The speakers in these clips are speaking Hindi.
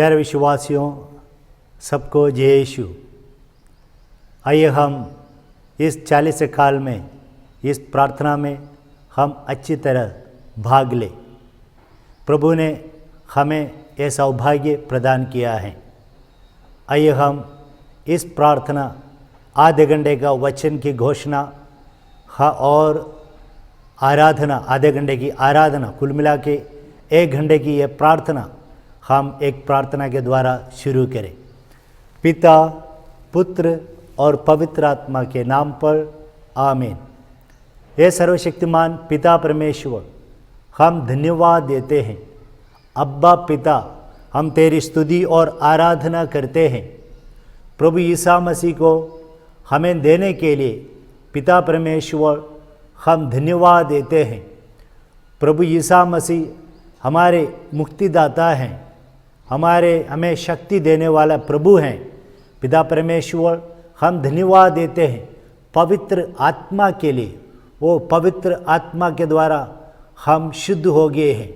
प्यारे विश्वासियों, सबको जय यीशु। आइए हम इस 40 काल में इस प्रार्थना में हम अच्छी तरह भाग लें। प्रभु ने हमें यह सौभाग्य प्रदान किया है। आइए हम इस प्रार्थना आधे घंटे का वचन की घोषणा और आराधना, आधे घंटे की आराधना, कुल मिला के 1 घंटे की यह प्रार्थना हम एक प्रार्थना के द्वारा शुरू करें। पिता, पुत्र और पवित्र आत्मा के नाम पर आमीन। हे सर्वशक्तिमान पिता परमेश्वर, हम धन्यवाद देते हैं। अब्बा पिता, हम तेरी स्तुति और आराधना करते हैं। प्रभु ईसा मसीह को हमें देने के लिए पिता परमेश्वर हम धन्यवाद देते हैं। प्रभु ईसा मसीह हमारे मुक्तिदाता हैं, हमें शक्ति देने वाला प्रभु हैं। पिता परमेश्वर हम धन्यवाद देते हैं पवित्र आत्मा के लिए। वो पवित्र आत्मा के द्वारा हम शुद्ध हो गए हैं,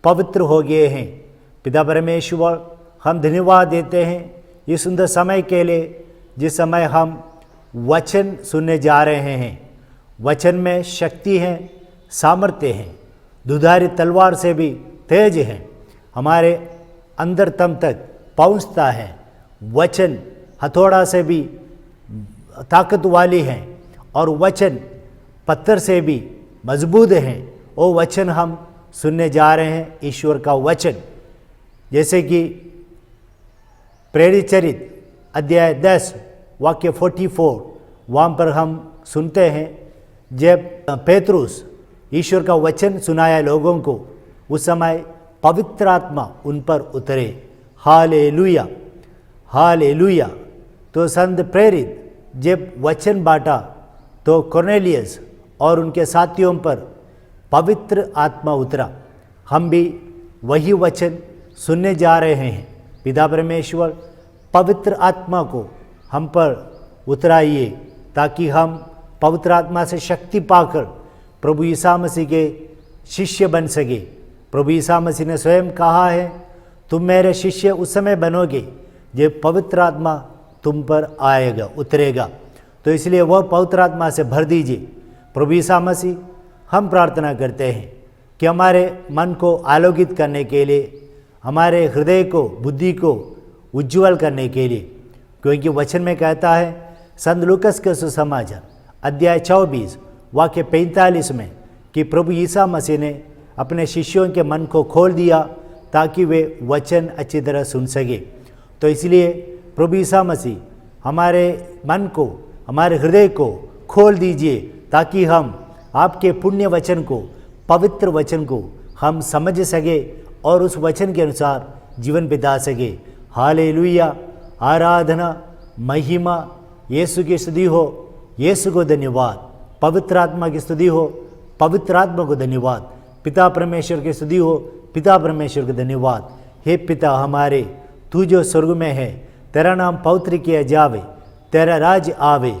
पवित्र हो गए हैं। पिता परमेश्वर हम धन्यवाद देते हैं इस सुंदर समय के लिए, जिस समय हम वचन सुनने जा रहे हैं। वचन में शक्ति है, सामर्थ्य है, दुधारी तलवार से भी तेज है, हमारे अंदर तम तक पहुंचता है। वचन हथौड़ा से भी ताकत वाली है और वचन पत्थर से भी मजबूत है। वो वचन हम सुनने जा रहे हैं, ईश्वर का वचन। जैसे कि प्रेरित चरित अध्याय 10 वाक्य 44, वहाँ पर हम सुनते हैं जब पेतरुस ईश्वर का वचन सुनाया लोगों को, उस समय पवित्र आत्मा उन पर उतरे। Hallelujah, hallelujah. तो संत प्रेरित जब वचन बांटा तो कॉर्नेलियस और उनके साथियों पर पवित्र आत्मा उतरा। हम भी वही वचन सुनने जा रहे हैं। पिता परमेश्वर पवित्र आत्मा को हम पर उतराइए ताकि हम पवित्र आत्मा से शक्ति पाकर प्रभु ईसा मसीह के शिष्य बन सके। प्रभु ईसा मसीह ने स्वयं कहा है, तुम मेरे शिष्य उस समय बनोगे जब पवित्र आत्मा तुम पर आएगा, उतरेगा। तो इसलिए वह पवित्र आत्मा से भर दीजिए। प्रभु ईसा मसीह, हम प्रार्थना करते हैं कि हमारे मन को आलोकित करने के लिए, हमारे हृदय को, बुद्धि को उज्ज्वल करने के लिए, क्योंकि वचन में कहता है संत लूकस के सुसमाचार अध्याय 24 वाक्य 45 में कि प्रभु ईसा मसीह ने अपने शिष्यों के मन को खोल दिया ताकि वे वचन अच्छी तरह सुन सके। तो इसलिए प्रभु ईसा मसीह हमारे मन को, हमारे हृदय को खोल दीजिए ताकि हम आपके पुण्य वचन को, पवित्र वचन को हम समझ सके और उस वचन के अनुसार जीवन बिता सके। हालेलुया, आराधना, महिमा यीशु की स्तुति हो, यीशु को धन्यवाद। पवित्र आत्मा की स्तुति हो, पवित्र आत्मा को धन्यवाद। पिता परमेश्वर की स्तुति हो, पिता परमेश्वर को धन्यवाद। हे पिता हमारे, तू जो स्वर्ग में है, तेरा नाम पवित्र किया जावे, तेरा राज्य आवे,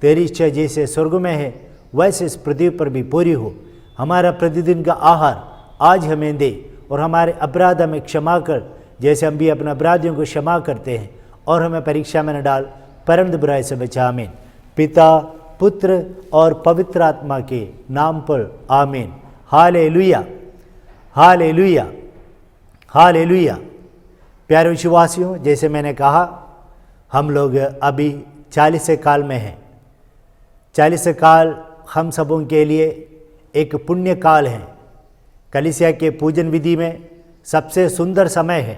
तेरी इच्छा जैसे स्वर्ग में है वैसे इस पृथ्वी पर भी पूरी हो। हमारा प्रतिदिन का आहार आज हमें दे और हमारे अपराध हमें क्षमा कर जैसे हम भी अपने अपराधियों को क्षमा करते हैं, और हमें परीक्षा में न डाल परम बुराई से बचा। आमीन। पिता, पुत्र और पवित्र आत्मा के नाम पर आमीन। Hallelujah, hallelujah, hallelujah. प्यारे विश्वासियों, जैसे मैंने कहा हम लोग अभी 40 काल में हैं। 40 काल हम सबों के लिए एक पुण्य काल है। कलीसिया के पूजन विधि में सबसे सुंदर समय है।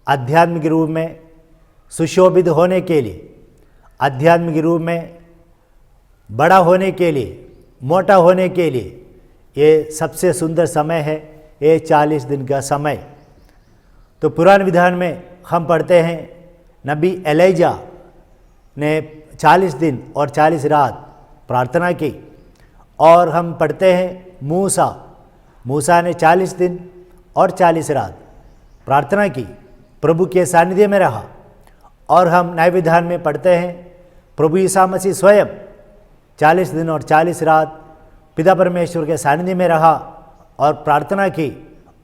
आध्यात्मिक रूप में सुशोभित होने के लिए, आध्यात्मिक रूप में बड़ा होने के लिए, मोटा होने के लिए ये सबसे सुंदर समय है, ये 40 दिन का समय। तो पुराने विधान में हम पढ़ते हैं नबी एलिजा ने 40 दिन और 40 रात प्रार्थना की, और हम पढ़ते हैं मूसा ने 40 दिन और 40 रात प्रार्थना की, प्रभु के सानिध्य में रहा। और हम नए विधान में पढ़ते हैं प्रभु ईसा मसीह स्वयं 40 दिन और 40 रात पिता परमेश्वर के सानिध्य में रहा और प्रार्थना की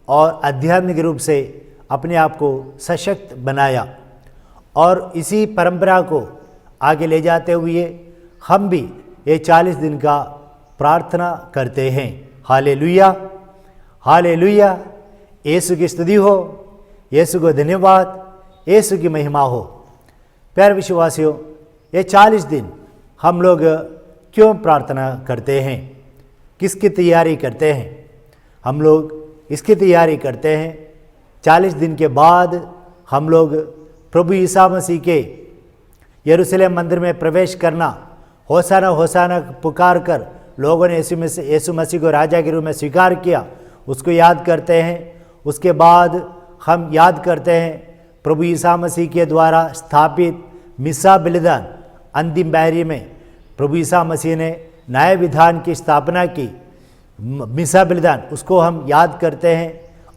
और आध्यात्मिक रूप से अपने आप को सशक्त बनाया। और इसी परंपरा को आगे ले जाते हुए हम भी ये 40 दिन का प्रार्थना करते हैं। Hallelujah, hallelujah. यीशु की स्तुति हो, यीशु को धन्यवाद, यीशु की महिमा हो। प्यारे विश्वासियों, ये 40 दिन हम लोग क्यों प्रार्थना करते हैं, किसकी तैयारी करते हैं? हम लोग इसकी तैयारी करते हैं 40 दिन के बाद हम लोग प्रभु ईसा मसीह के यरूशलेम मंदिर में प्रवेश करना, होसाना होसाना पुकार कर लोगों ने यीशु मसीह को राजा के रूप में स्वीकार किया, उसको याद करते हैं। उसके बाद हम याद करते हैं प्रभु ईसा मसीह के द्वारा स्थापित मिसा बलिदान, अंतिम बैरी में प्रभु ईसा मसीह ने न्याय विधान की स्थापना की, मिसा बलिदान, उसको हम याद करते हैं।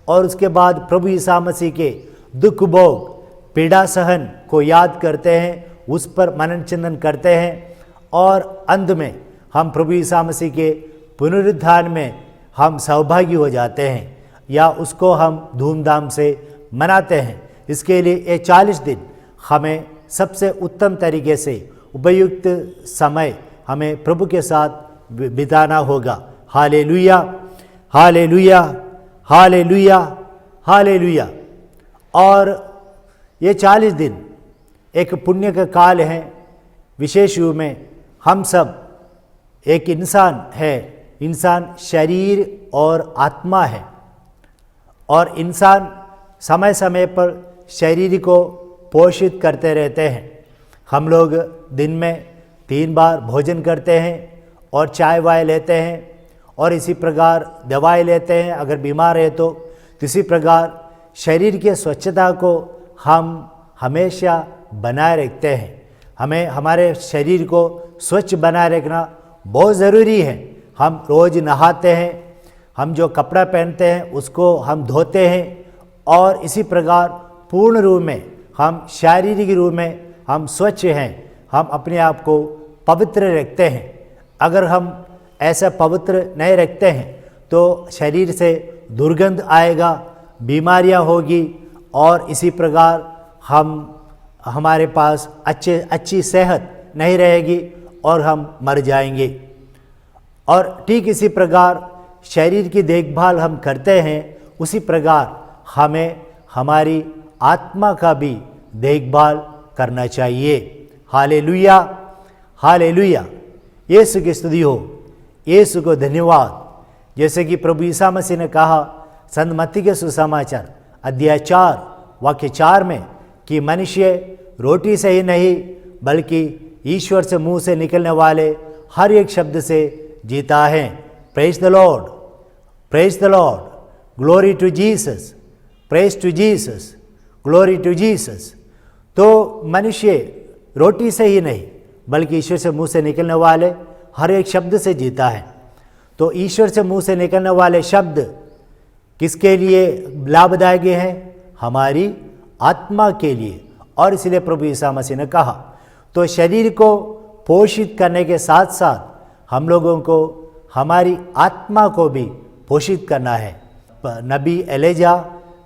और उसके बाद प्रभु ईसा मसीह के दुख भोग, पीड़ा सहन को याद करते हैं, उस पर मनन चिंतन करते हैं। और अंत में हम प्रभु ईसा मसीह के पुनरुत्थान में हम सहभागी हो जाते हैं या उसको हम धूमधाम से मनाते हैं। इसके लिए ये 40 दिन हमें सबसे उत्तम तरीके से उपयुक्त समय हमें प्रभु के साथ बिताना होगा। Hallelujah, hallelujah, hallelujah, hallelujah. और ये 40 दिन एक पुण्य का काल है। विशेष रूप में हम सब एक इंसान है, इंसान शरीर और आत्मा है। और इंसान समय समय पर शरीर को पोषित करते रहते हैं। हम लोग दिन में 3 बार भोजन करते हैं और चाय वाय लेते हैं और इसी प्रकार दवाई लेते हैं अगर बीमार है तो। इसी प्रकार शरीर की स्वच्छता को हम हमेशा बनाए रखते हैं। हमें हमारे शरीर को स्वच्छ बनाए रखना बहुत ज़रूरी है। हम रोज़ नहाते हैं, हम जो कपड़ा पहनते हैं उसको हम धोते हैं और इसी प्रकार पूर्ण रूप में हम शारीरिक रूप में हम स्वच्छ हैं, हम अपने आप को पवित्र रखते हैं। अगर हम ऐसा पवित्र नहीं रखते हैं तो शरीर से दुर्गंध आएगा, बीमारियां होगी और इसी प्रकार हमारे पास अच्छी सेहत नहीं रहेगी और हम मर जाएंगे। और ठीक इसी प्रकार शरीर की देखभाल हम करते हैं, उसी प्रकार हमें हमारी आत्मा का भी देखभाल करना चाहिए। Hallelujah, hallelujah. यीशु की स्तुति हो, यीशु को धन्यवाद। जैसे कि प्रभु ईसा मसीह ने कहा संत मत्ती के सुसमाचार अध्याय 4 वाक्य 4 में कि मनुष्य रोटी से ही नहीं बल्कि ईश्वर से मुंह से निकलने वाले हर एक शब्द से जीता है। Praise the Lord, praise the Lord, glory to Jesus, praise to Jesus, glory to Jesus. तो मनुष्य रोटी से ही नहीं बल्कि ईश्वर से मुंह से निकलने वाले हर एक शब्द से जीता है। तो ईश्वर से मुंह से निकलने वाले शब्द किसके लिए लाभदायक हैं? हमारी आत्मा के लिए। और इसलिए प्रभु ईसा मसीह ने कहा तो शरीर को पोषित करने के साथ साथ हम लोगों को हमारी आत्मा को भी पोषित करना है। नबी एलिजा,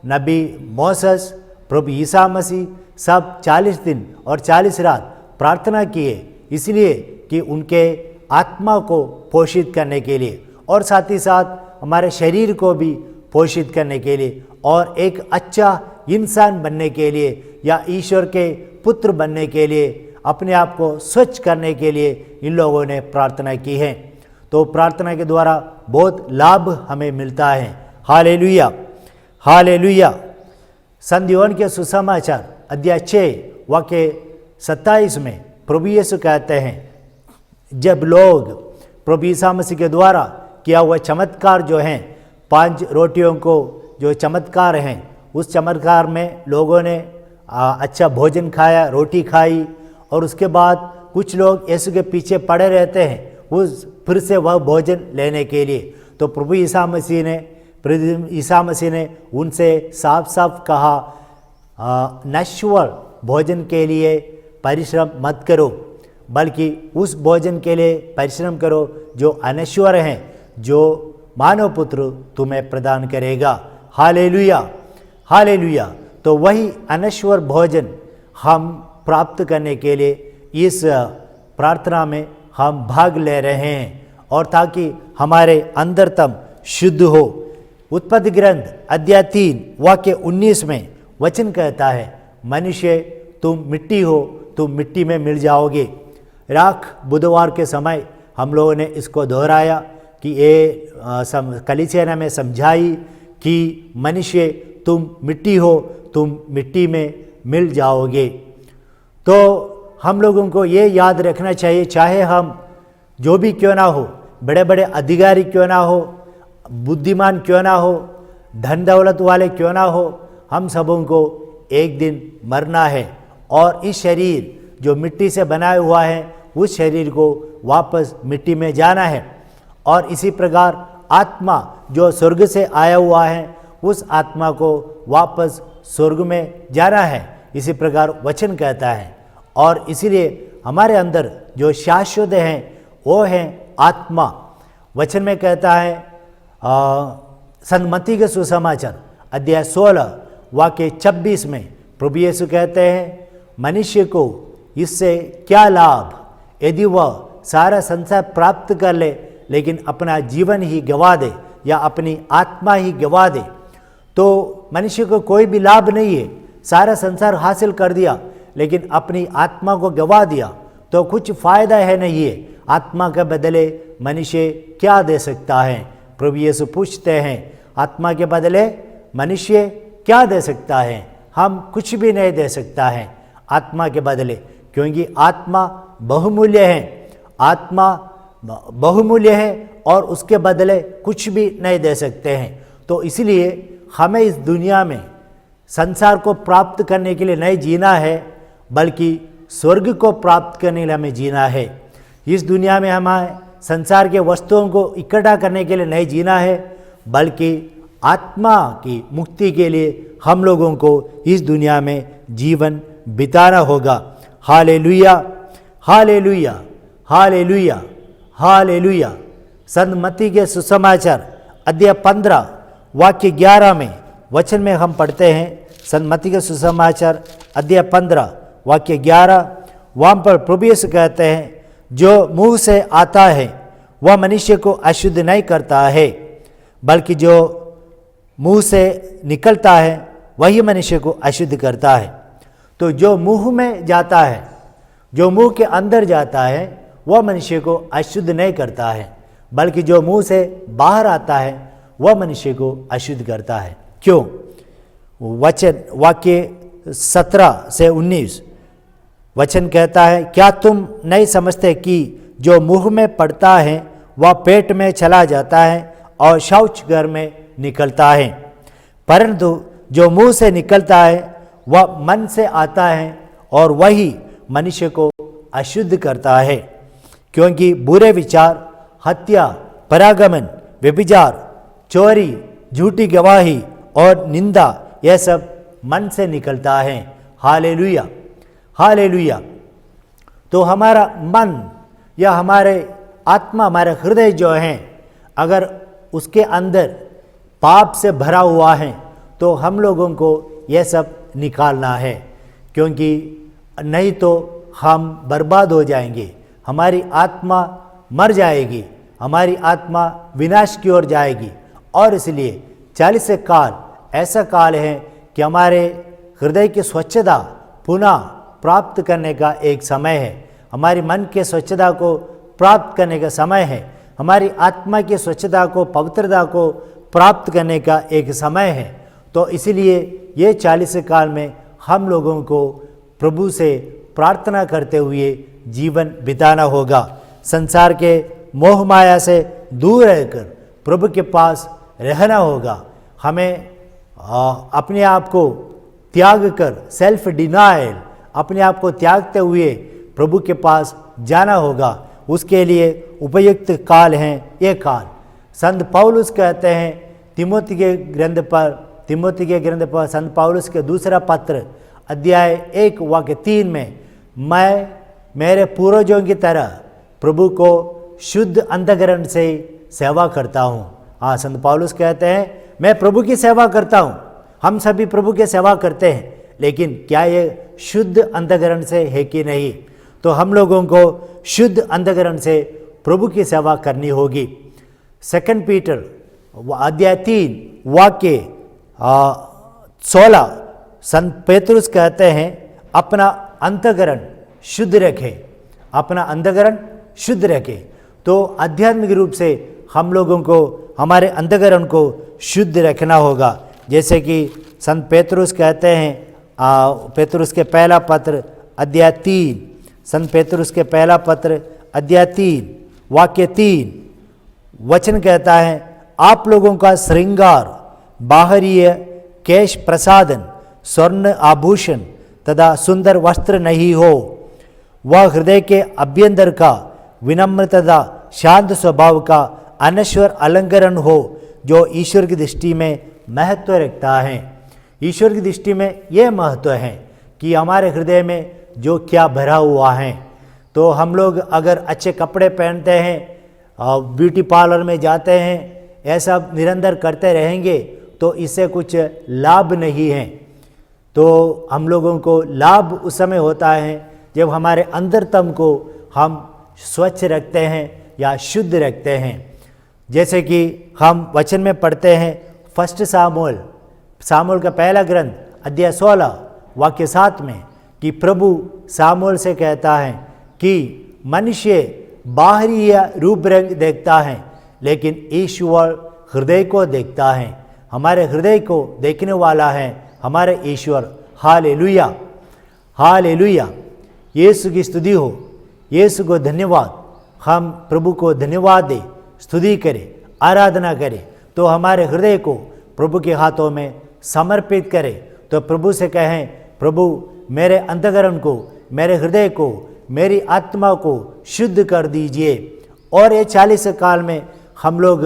नबी मोसेस, प्रभु ईसा मसीह सब 40 दिन और 40 रात प्रार्थना किए इसलिए कि उनके आत्मा को पोषित करने के लिए और साथ ही साथ हमारे शरीर को भी पोषित करने के लिए और एक अच्छा इंसान बनने के लिए या ईश्वर के पुत्र बनने के लिए, अपने आप को स्वच्छ करने के लिए इन लोगों ने प्रार्थना की है। तो प्रार्थना के द्वारा बहुत लाभ हमें मिलता है। Hallelujah, hallelujah. संत योहन के सुसमाचार अध्याय 6 वाक्य 27 में प्रभु यीशु कहते हैं जब लोग प्रभु ईसा मसीह के द्वारा किया हुआ चमत्कार जो हैं 5 रोटियों को जो चमत्कार हैं उस चमत्कार में लोगों ने अच्छा भोजन खाया, रोटी खाई और उसके बाद कुछ लोग यीशु के पीछे पड़े रहते हैं उस फिर से वह भोजन लेने के लिए। तो प्रभु ईसा मसीह ने उनसे साफ साफ कहा नश्वर भोजन के लिए परिश्रम मत करो बल्कि उस भोजन के लिए परिश्रम करो जो अनश्वर हैं, जो मानव पुत्र तुम्हें प्रदान करेगा। Hallelujah, hallelujah. तो वही अनश्वर भोजन हम प्राप्त करने के लिए इस प्रार्थना में हम भाग ले रहे हैं, और ताकि हमारे अंतरतम शुद्ध हो। उत्पत्ति ग्रंथ अध्याय 3 वाक्य 19 में वचन कहता है, मनुष्य तुम मिट्टी हो, तुम मिट्टी में मिल जाओगे। राख बुधवार के समय हम लोगों ने इसको दोहराया कि ये कलीसिया में समझाई कि मनुष्य तुम मिट्टी हो, तुम मिट्टी में मिल जाओगे। तो हम लोगों को ये याद रखना चाहिए, चाहे हम जो भी क्यों ना हो, बड़े बड़े अधिकारी क्यों ना हो, बुद्धिमान क्यों ना हो, धन दौलत वाले क्यों ना हो, हम सबों को एक दिन मरना है, और इस शरीर जो मिट्टी से बनाया हुआ है उस शरीर को वापस मिट्टी में जाना है। और इसी प्रकार आत्मा जो स्वर्ग से आया हुआ है उस आत्मा को वापस स्वर्ग में जाना है, इसी प्रकार वचन कहता है। और इसीलिए हमारे अंदर जो शाश्वत हैं वो है आत्मा। वचन में कहता है संत मत्ती के सुसमाचार अध्याय 16 वाक्य 26 में प्रभु यीशु कहते हैं, मनुष्य को इससे क्या लाभ यदि वह सारा संसार प्राप्त कर ले लेकिन अपना जीवन ही गवा दे या अपनी आत्मा ही गवा दे। तो मनुष्य को कोई भी लाभ नहीं है, सारा संसार हासिल कर दिया लेकिन अपनी आत्मा को गवा दिया तो कुछ फायदा है नहीं है। आत्मा के बदले मनुष्य क्या दे सकता है? प्रभु यीशु पूछते हैं, आत्मा के बदले मनुष्य क्या दे सकता है? हम कुछ भी नहीं दे सकता है आत्मा के बदले, क्योंकि आत्मा बहुमूल्य है। आत्मा बहुमूल्य है और उसके बदले कुछ भी नहीं दे सकते हैं। तो इसलिए हमें इस दुनिया में संसार को प्राप्त करने के लिए नहीं जीना है, बल्कि स्वर्ग को प्राप्त करने के लिए हमें जीना है। इस दुनिया में हमें संसार के वस्तुओं को इकट्ठा करने के लिए नहीं जीना है, बल्कि आत्मा की मुक्ति के लिए हम लोगों को इस दुनिया में जीवन बिताना होगा। Hallelujah, hallelujah, hallelujah, hallelujah. संत मत्ती के सुसमाचार अध्याय 15 वाक्य 11 में वचन में हम पढ़ते हैं, संत मत्ती के सुसमाचार अध्याय 15 वाक्य 11, वहाँ पर प्रभु यीशु कहते हैं, जो मुंह से आता है वह मनुष्य को अशुद्ध नहीं करता है, बल्कि जो मुंह से निकलता है वही मनुष्य को अशुद्ध करता है। तो जो मुंह में जाता है, जो मुंह के अंदर जाता है वह मनुष्य को अशुद्ध नहीं करता है, बल्कि जो मुंह से बाहर आता है वह मनुष्य को अशुद्ध करता है। क्यों? वचन वाक्य 17 से 19 वचन कहता है, क्या तुम नहीं समझते कि जो मुंह में पड़ता है वह पेट में चला जाता है और शौच घर में निकलता है, परंतु जो मुंह से निकलता है वह मन से आता है और वही मनुष्य को अशुद्ध करता है। क्योंकि बुरे विचार, हत्या, परागमन, व्यभिचार, चोरी, झूठी गवाही और निंदा, यह सब मन से निकलता है। Hallelujah, hallelujah. तो हमारा मन या हमारे आत्मा, हमारे हृदय जो हैं, अगर उसके अंदर पाप से भरा हुआ है तो हम लोगों को यह सब निकालना है, क्योंकि नहीं तो हम बर्बाद हो जाएंगे, हमारी आत्मा मर जाएगी, हमारी आत्मा विनाश की ओर जाएगी। और इसलिए 40 काल ऐसा काल है कि हमारे हृदय की स्वच्छता पुनः प्राप्त करने का एक समय है, हमारी मन के स्वच्छता को प्राप्त करने का समय है, हमारी आत्मा की स्वच्छता को, पवित्रता को प्राप्त करने का एक समय है। तो इसलिए ये 40 काल में हम लोगों को प्रभु से प्रार्थना करते हुए जीवन बिताना होगा। संसार के मोह माया से दूर रहकर प्रभु के पास रहना होगा। हमें अपने आप को त्याग कर, सेल्फ डिनायल, अपने आप को त्यागते हुए प्रभु के पास जाना होगा। उसके लिए उपयुक्त काल हैं ये काल। संत पौलुस कहते हैं तिमोथी के ग्रंथ पर संत पौलुस के दूसरा पत्र अध्याय 1 वाक्य 3 में, मैं मेरे पूर्वजों की तरह प्रभु को शुद्ध अंतःकरण से सेवा करता हूँ। हाँ, संत पौलुस कहते हैं मैं प्रभु की सेवा करता हूँ। हम सभी प्रभु की सेवा करते हैं, लेकिन क्या ये शुद्ध अंतःकरण से है कि नहीं? तो हम लोगों को शुद्ध अंतःकरण से प्रभु की सेवा करनी होगी। 2 पीटर अध्याय 3 वाक्य 16 संत पेतरुस कहते हैं अपना अंतःकरण शुद्ध रखें, अपना अंतःकरण शुद्ध रखें। तो आध्यात्मिक रूप से हम लोगों को हमारे अंतःकरण को शुद्ध रखना होगा। जैसे कि संत पेतरुस कहते हैं, पेतरुस के पहला पत्र अध्याय 3, संत पेतरुस के पहला पत्र अध्याय 3 वाक्य 3 वचन कहता है, आप लोगों का श्रृंगार बाहरीय केश प्रसादन, स्वर्ण आभूषण तथा सुंदर वस्त्र नहीं हो, वह हृदय के अभ्यंतर का विनम्र तथा शांत स्वभाव का अनश्वर अलंकरण हो, जो ईश्वर की दृष्टि में महत्व रखता है। ईश्वर की दृष्टि में यह महत्व है कि हमारे हृदय में जो क्या भरा हुआ है। तो हम लोग अगर अच्छे कपड़े पहनते हैं, ब्यूटी पार्लर में जाते हैं, ऐसा निरंतर करते रहेंगे तो इससे कुछ लाभ नहीं है। तो हम लोगों को लाभ उस समय होता है जब हमारे अंतरतम को हम स्वच्छ रखते हैं या शुद्ध रखते हैं। जैसे कि हम वचन में पढ़ते हैं 1 सामुएल का पहला ग्रंथ अध्याय 16 वाक्य 7 में कि प्रभु सामुएल से कहता है कि मनुष्य बाहरी या रूप रंग देखता है, लेकिन ईश्वर हृदय को देखता है। हमारे हृदय को देखने वाला है हमारे ईश्वर। हालेलुया, हालेलुया, यीशु की स्तुति हो, यीशु को धन्यवाद। हम प्रभु को धन्यवाद दें, स्तुति करें, आराधना करें, तो हमारे हृदय को प्रभु के हाथों में समर्पित करें। तो प्रभु से कहें, प्रभु मेरे अंतःकरण को, मेरे हृदय को, मेरी आत्मा को शुद्ध कर दीजिए। और ये 40 काल में हम लोग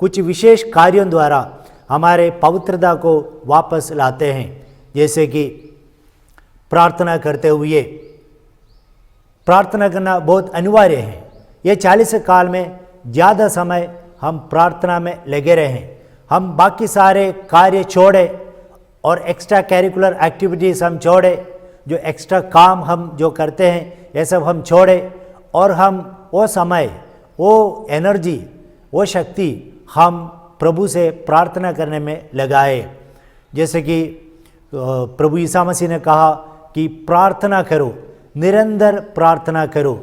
कुछ विशेष कार्यों द्वारा हमारे पवित्रता को वापस लाते हैं। जैसे कि प्रार्थना करते हुए, प्रार्थना करना बहुत अनिवार्य है। ये 40 काल में ज़्यादा समय हम प्रार्थना में लगे रहें। हम बाकी सारे कार्य छोड़े और एक्स्ट्रा कैरिकुलर एक्टिविटीज़ हम छोड़े, जो एक्स्ट्रा काम हम जो करते हैं ये सब हम छोड़े, और हम वो समय, वो एनर्जी, वो शक्ति हम प्रभु से प्रार्थना करने में लगाए। जैसे कि प्रभु ईसा मसीह ने कहा कि प्रार्थना करो, निरंतर प्रार्थना करो।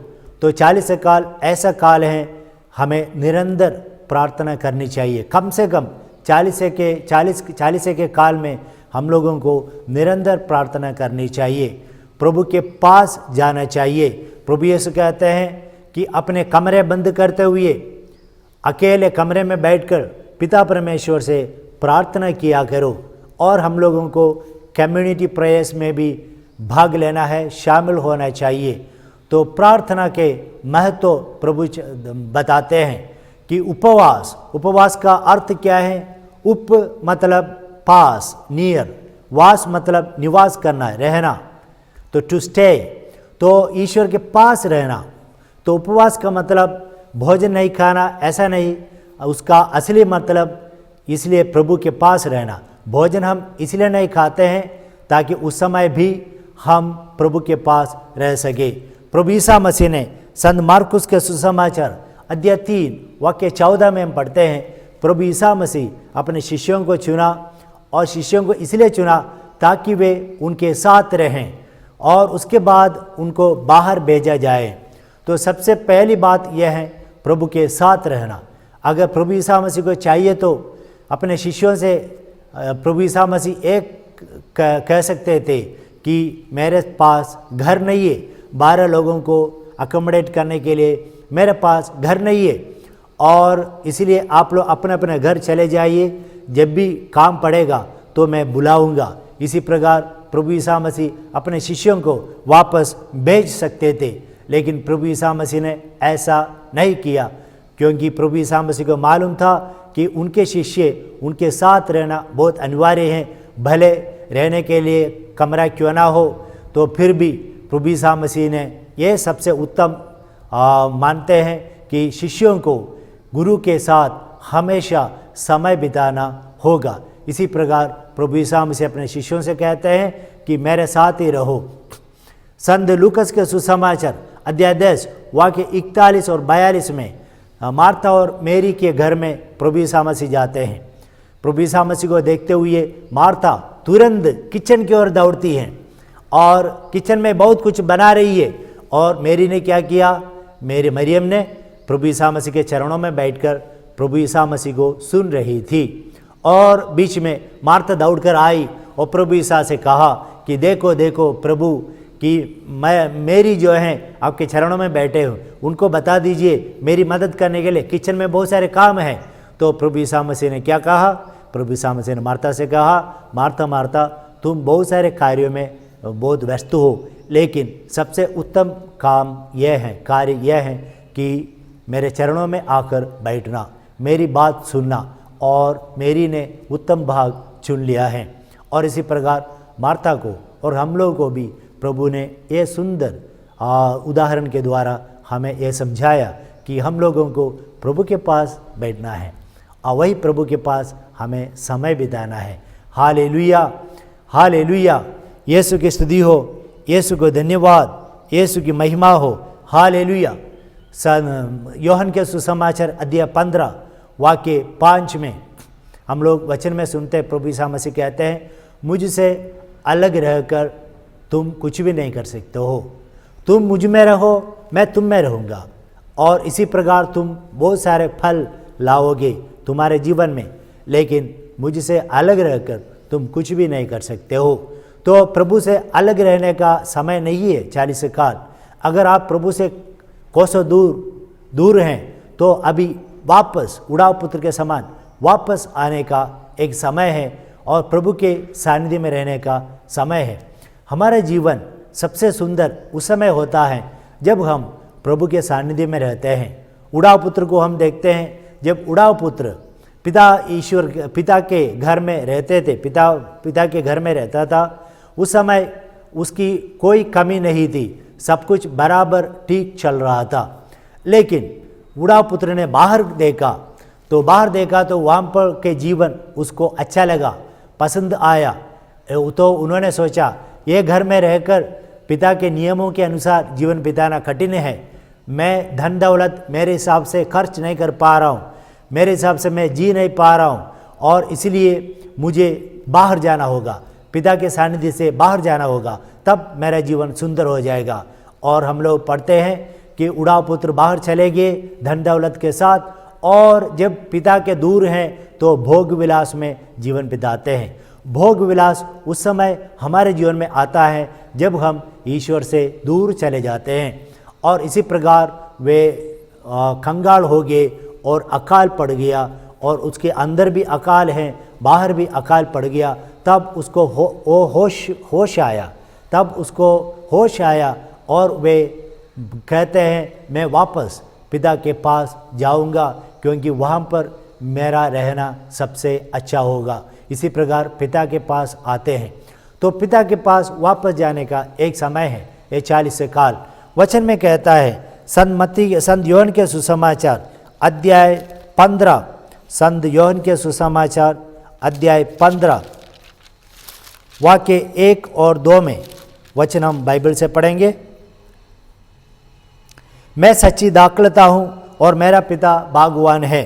तो 40 काल ऐसा काल है हमें निरंतर प्रार्थना करनी चाहिए। कम से कम 40 के काल में हम लोगों को निरंतर प्रार्थना करनी चाहिए, प्रभु के पास जाना चाहिए। प्रभु यीशु कहते हैं कि अपने कमरे बंद करते हुए अकेले कमरे में बैठकर पिता परमेश्वर से प्रार्थना किया करो। और हम लोगों को कम्युनिटी प्रेयर्स में भी भाग लेना है, शामिल होना चाहिए। तो प्रार्थना के महत्व प्रभु बताते हैं कि उपवास का अर्थ क्या है? उप मतलब पास, नियर, वास मतलब निवास करना, रहना, तो टू स्टे, तो ईश्वर के पास रहना। तो उपवास का मतलब भोजन नहीं खाना ऐसा नहीं, उसका असली मतलब इसलिए प्रभु के पास रहना। भोजन हम इसलिए नहीं खाते हैं ताकि उस समय भी हम प्रभु के पास रह सके। प्रभु ईसा मसीह ने संत मार्कुस के सुसमाचार अध्याय 3 वाक्य 14 में हम पढ़ते हैं, प्रभु ईसा मसीह अपने शिष्यों को चुना, और शिष्यों को इसलिए चुना ताकि वे उनके साथ रहें और उसके बाद उनको बाहर भेजा जाए। तो सबसे पहली बात यह है प्रभु के साथ रहना। अगर प्रभु ईसा मसीह को चाहिए तो अपने शिष्यों से प्रभु ईसा मसीह एक कह सकते थे कि मेरे पास घर नहीं है, 12 लोगों को अकोमोडेट करने के लिए मेरे पास घर नहीं है, और इसलिए आप लोग अपने अपने घर चले जाइए, जब भी काम पड़ेगा तो मैं बुलाऊंगा। इसी प्रकार प्रभु ईसा मसीह अपने शिष्यों को वापस भेज सकते थे, लेकिन प्रभु ईसा मसीह ने ऐसा नहीं किया, क्योंकि प्रभु ईसा मसीह को मालूम था कि उनके शिष्य उनके साथ रहना बहुत अनिवार्य है। भले रहने के लिए कमरा क्यों ना हो, तो फिर भी प्रभु ईसा मसीह ने यह सबसे उत्तम मानते हैं कि शिष्यों को गुरु के साथ हमेशा समय बिताना होगा। इसी प्रकार प्रभु यीशु मसीह अपने शिष्यों से कहते हैं कि मेरे साथ ही रहो। संत लूकस के सुसमाचार अध्याय 10 वाक्य 41 और 42 में मार्था और मेरी के घर में प्रभु यीशु मसीह जाते हैं। प्रभु यीशु मसीह को देखते हुए मार्था तुरंत किचन की ओर दौड़ती है और किचन में बहुत कुछ बना रही है। और मेरी ने क्या किया, मेरी मरियम ने प्रभु यीशु मसीह के चरणों में बैठकर प्रभु यीशु मसीह को सुन रही थी। और बीच में मार्था दौड़कर आई और प्रभु यीशु से कहा कि देखो देखो प्रभु कि मेरी जो है आपके चरणों में बैठे हो, उनको बता दीजिए मेरी मदद करने के लिए किचन में बहुत सारे काम हैं। तो प्रभु यीशु मसीह ने क्या कहा, प्रभु यीशु मसीह ने मार्था से कहा, मार्था मार्था तुम बहुत सारे कार्यों में बहुत व्यस्त हो, लेकिन सबसे उत्तम कार्य यह है कि मेरे चरणों में आकर बैठना, मेरी बात सुनना, और मेरी ने उत्तम भाग चुन लिया है। और इसी प्रकार मार्था को और हम लोगों को भी प्रभु ने ये सुंदर उदाहरण के द्वारा हमें यह समझाया कि हम लोगों को प्रभु के पास बैठना है और वही प्रभु के पास हमें समय बिताना है। हालेलुया, हालेलुया, यीशु की स्तुति हो, यीशु को धन्यवाद, यीशु की महिमा हो। हालेलुया। यूहन्ना के सुसमाचार अध्याय 15 वाक्य 5 में हम लोग वचन में सुनते हैं, प्रभु यीशु मसीह कहते हैं मुझसे अलग रहकर तुम कुछ भी नहीं कर सकते हो, तुम मुझ में रहो मैं तुम में रहूँगा और इसी प्रकार तुम बहुत सारे फल लाओगे तुम्हारे जीवन में, लेकिन मुझसे अलग रहकर तुम कुछ भी नहीं कर सकते हो। तो प्रभु से अलग रहने का समय नहीं है 40 काल। अगर आप प्रभु से कोसों दूर हैं तो अभी वापस उड़ाव पुत्र के समान वापस आने का एक समय है और प्रभु के सानिध्य में रहने का समय है। हमारा जीवन सबसे सुंदर उस समय होता है जब हम प्रभु के सानिध्य में रहते हैं। उड़ाव पुत्र को हम देखते हैं, जब उड़ाव पुत्र पिता के घर में रहते थे, पिता के घर में रहता था, उस समय उसकी कोई कमी नहीं थी, सब कुछ बराबर ठीक चल रहा था। लेकिन उड़ाव पुत्र ने बाहर देखा तो वहाँ पर के जीवन उसको अच्छा लगा, पसंद आया। तो उन्होंने सोचा ये घर में रहकर पिता के नियमों के अनुसार जीवन बिताना कठिन है, मैं धन दौलत मेरे हिसाब से खर्च नहीं कर पा रहा हूँ, मेरे हिसाब से मैं जी नहीं पा रहा हूँ, और इसलिए मुझे बाहर जाना होगा, पिता के सानिध्य से बाहर जाना होगा, तब मेरा जीवन सुंदर हो जाएगा। और हम लोग पढ़ते हैं कि उड़ाव पुत्र बाहर चले गए धन दौलत के साथ, और जब पिता के दूर हैं तो भोग विलास में जीवन बिताते हैं। भोग विलास उस समय हमारे जीवन में आता है जब हम ईश्वर से दूर चले जाते हैं। और इसी प्रकार वे कंगाल हो गए और अकाल पड़ गया, और उसके अंदर भी अकाल है, बाहर भी अकाल पड़ गया। तब उसको होश आया और वे कहते हैं मैं वापस पिता के पास जाऊंगा, क्योंकि वहाँ पर मेरा रहना सबसे अच्छा होगा। इसी प्रकार पिता के पास आते हैं। तो पिता के पास वापस जाने का एक समय है, ये 40 काल। वचन में कहता है संत यूहन्ना के सुसमाचार अध्याय 15, संत यूहन्ना के सुसमाचार अध्याय 15 वाक्य 1 और 2 में वचन हम बाइबल से पढ़ेंगे। मैं सच्ची दाखलता हूँ और मेरा पिता बागवान है,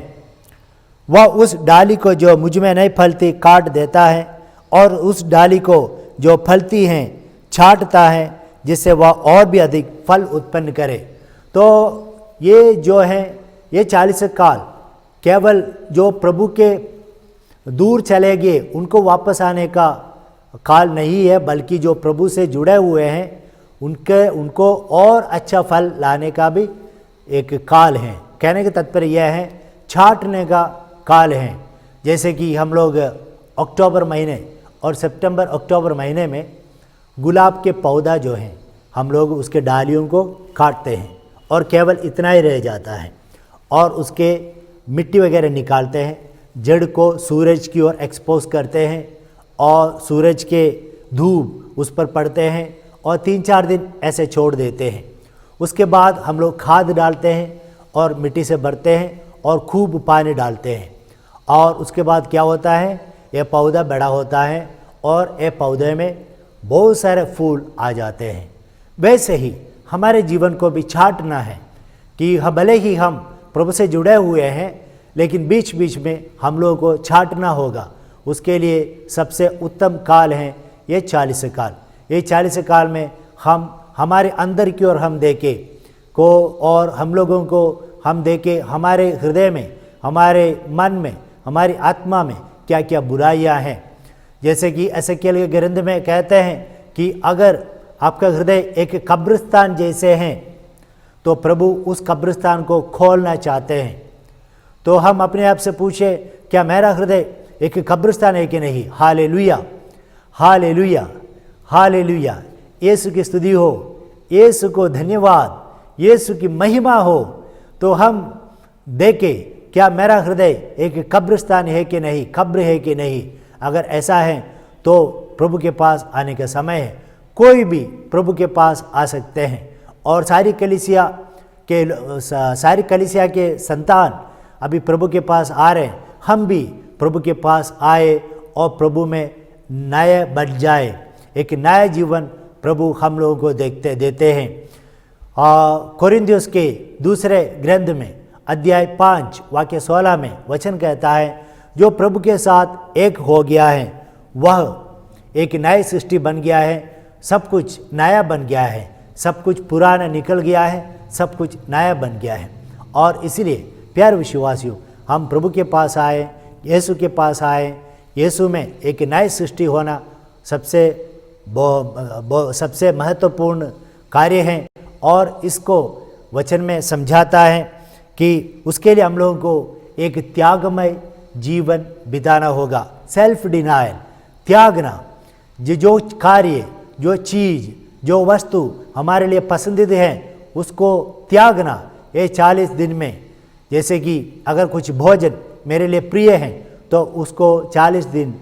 वह उस डाली को जो मुझ में नहीं फलती काट देता है, और उस डाली को जो फलती हैं छांटता है, जिससे वह और भी अधिक फल उत्पन्न करे। तो ये जो है ये 40 काल केवल जो प्रभु के दूर चले गए उनको वापस आने का काल नहीं है, बल्कि जो प्रभु से जुड़े हुए हैं उनको और अच्छा फल लाने का भी एक काल है। कहने का तात्पर्य यह है छांटने का काल है। जैसे कि हम लोग अक्टूबर महीने और सितंबर अक्टूबर महीने में गुलाब के पौधा जो हैं हम लोग उसके डालियों को काटते हैं और केवल इतना ही रह जाता है, और उसके मिट्टी वगैरह निकालते हैं, जड़ को सूरज की ओर एक्सपोज करते हैं और सूरज के धूप उस पर पड़ते हैं और 3-4 दिन ऐसे छोड़ देते हैं। उसके बाद हम लोग खाद डालते हैं और मिट्टी से भरते हैं और खूब पानी डालते हैं, और उसके बाद क्या होता है ये पौधा बड़ा होता है और ये पौधे में बहुत सारे फूल आ जाते हैं। वैसे ही हमारे जीवन को भी छांटना है कि भले ही हम प्रभु से जुड़े हुए हैं, लेकिन बीच बीच में हम लोगों को छांटना होगा। उसके लिए सबसे उत्तम काल है ये 40 काल। ये 40 काल में हम हमारे अंदर की ओर हम देखें को, और हम लोगों को हम देखें हमारे हृदय में, हमारे मन में, हमारी आत्मा में क्या क्या बुराइयां हैं। जैसे कि एसेकियेल के ग्रंथ में कहते हैं कि अगर आपका हृदय एक कब्रिस्तान जैसे हैं तो प्रभु उस कब्रिस्तान को खोलना चाहते हैं। तो हम अपने आप से पूछे, क्या मेरा हृदय एक कब्रिस्तान है कि नहीं? Hallelujah, hallelujah, hallelujah. यीशु की स्तुति हो, यीशु को धन्यवाद, यीशु की महिमा हो। तो हम देखें क्या मेरा हृदय एक कब्रिस्तान है कि नहीं, कब्र है कि नहीं। अगर ऐसा है तो प्रभु के पास आने का समय है। कोई भी प्रभु के पास आ सकते हैं, और सारी कलीसिया के संतान अभी प्रभु के पास आ रहे हैं। हम भी प्रभु के पास आए और प्रभु में नए बन जाए, एक नया जीवन प्रभु हम लोगों को देते हैं। कोरिन्थियों के दूसरे ग्रंथ में अध्याय 5 वाक्य 16 में वचन कहता है, जो प्रभु के साथ एक हो गया है वह एक नई सृष्टि बन गया है, सब कुछ नया बन गया है, सब कुछ पुराना निकल गया है, सब कुछ नया बन गया है। और इसलिए प्यारे विश्वासियों, हम प्रभु के पास आए, यीशु के पास आए। यीशु में एक नई सृष्टि होना सबसे महत्वपूर्ण कार्य है, और इसको वचन में समझाता है कि उसके लिए हम लोगों को एक त्यागमय जीवन बिताना होगा। सेल्फ डिनायल, त्यागना। जो कार्य, जो चीज़, जो वस्तु हमारे लिए पसंदीदा है उसको त्यागना ये 40 दिन में। जैसे कि अगर कुछ भोजन मेरे लिए प्रिय है तो उसको 40 दिन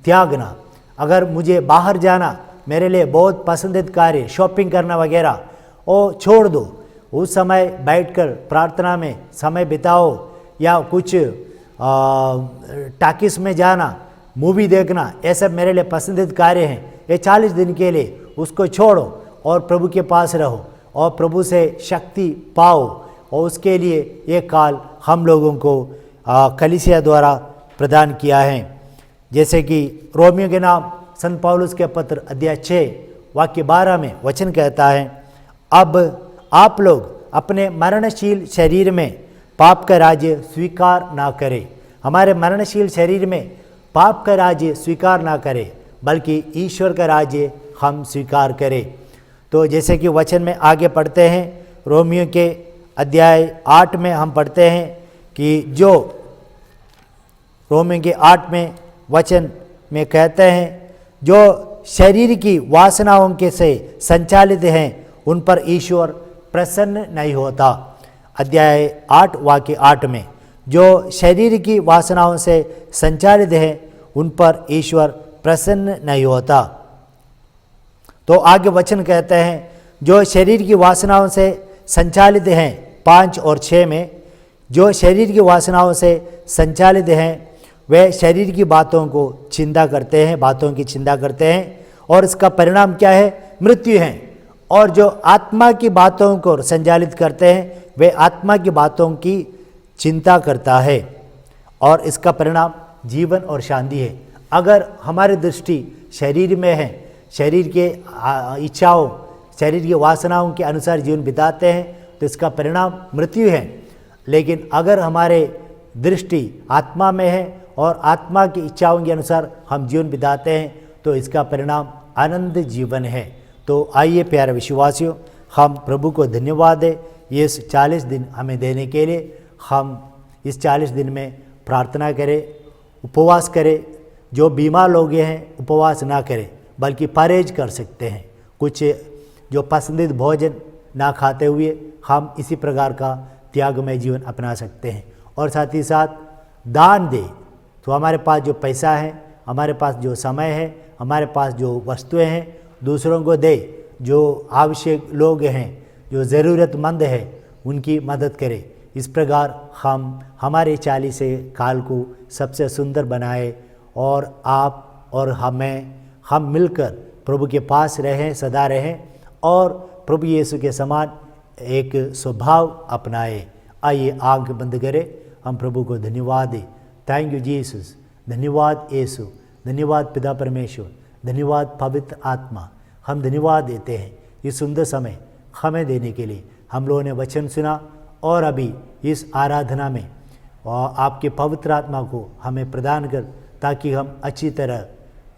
त्यागना। अगर मुझे बाहर जाना मेरे लिए बहुत पसंदीदा कार्य, शॉपिंग करना वगैरह, वो छोड़ दो। उस समय बैठकर प्रार्थना में समय बिताओ, या कुछ टाकिस में जाना, मूवी देखना, ये सब मेरे लिए पसंदीदा कार्य हैं। ये 40 दिन के लिए उसको छोड़ो और प्रभु के पास रहो और प्रभु से शक्ति पाओ। और उसके लिए ये काल हम लोगों को कलीसिया द्वारा प्रदान किया है। जैसे कि रोमियो के नाम संत पौलुस के पत्र अध्याय 6 वाक्य 12 में वचन कहता है, अब आप लोग अपने मरणशील शरीर में पाप का राज्य स्वीकार ना करें। हमारे मरणशील शरीर में पाप का राज्य स्वीकार ना करें, बल्कि ईश्वर का राज्य हम स्वीकार करें। तो जैसे कि वचन में आगे पढ़ते हैं, रोमियो के अध्याय 8 में हम पढ़ते हैं कि जो रोमियो के 8 में वचन में कहते हैं, जो शरीर की वासनाओं के से संचालित हैं उन पर ईश्वर प्रसन्न नहीं होता। अध्याय 8 वाक्य 8 में, जो शरीर की वासनाओं से संचालित हैं उन पर ईश्वर प्रसन्न नहीं होता। तो आगे वचन कहते हैं, जो शरीर की वासनाओं से संचालित हैं, 5 और 6 में, जो शरीर की वासनाओं से संचालित हैं वे शरीर की बातों को चिंता करते हैं, बातों की चिंता करते हैं, और इसका परिणाम क्या है? मृत्यु है। और जो आत्मा की बातों को संचालित करते हैं वे आत्मा की बातों की चिंता करता है, और इसका परिणाम जीवन और शांति है। अगर हमारी दृष्टि शरीर में है, शरीर के इच्छाओं, शरीर की वासनाओं के अनुसार जीवन बिताते हैं तो इसका परिणाम मृत्यु है। लेकिन अगर हमारे दृष्टि आत्मा में है और आत्मा की इच्छाओं के अनुसार हम जीवन बिताते हैं तो इसका परिणाम आनंद जीवन है। तो आइए प्यारे विश्वासियों, हम प्रभु को धन्यवाद दें ये 40 दिन हमें देने के लिए। हम इस 40 दिन में प्रार्थना करें, उपवास करें। जो बीमार लोग हैं उपवास ना करें बल्कि परहेज कर सकते हैं। कुछ जो पसंदीदा भोजन ना खाते हुए हम इसी प्रकार का त्यागमय जीवन अपना सकते हैं। और साथ ही साथ दान दें। तो हमारे पास जो पैसा है, हमारे पास जो समय है, हमारे पास जो वस्तुएं हैं, दूसरों को दे। जो आवश्यक लोग हैं, जो ज़रूरतमंद है, उनकी मदद करें। इस प्रकार हम हमारे 40 काल को सबसे सुंदर बनाए और आप और हम मिलकर प्रभु के पास रहें, सदा रहें और प्रभु यीशु के समान एक स्वभाव अपनाए। आइए आंख बंद करें, हम प्रभु को धन्यवाद दें। थैंक यू जीसस, धन्यवाद यीशु, धन्यवाद पिता परमेश्वर, धन्यवाद पवित्र आत्मा। हम धन्यवाद देते हैं इस सुंदर समय हमें देने के लिए। हम लोगों ने वचन सुना और अभी इस आराधना में और आपके पवित्र आत्मा को हमें प्रदान कर, ताकि हम अच्छी तरह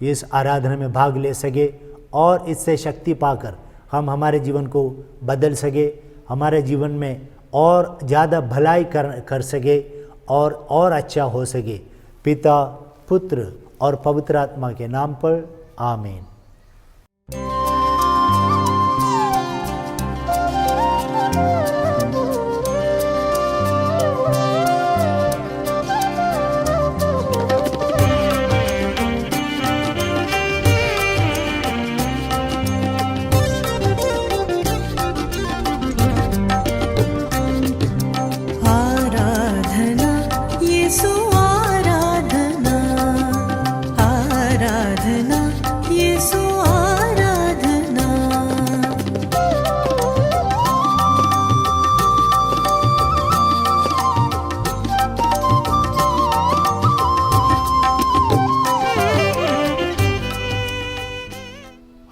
इस आराधना में भाग ले सके और इससे शक्ति पाकर हम हमारे जीवन को बदल सके, हमारे जीवन में और ज़्यादा भलाई कर सके और अच्छा हो सके। पिता, पुत्र और पवित्र आत्मा के नाम पर आमीन।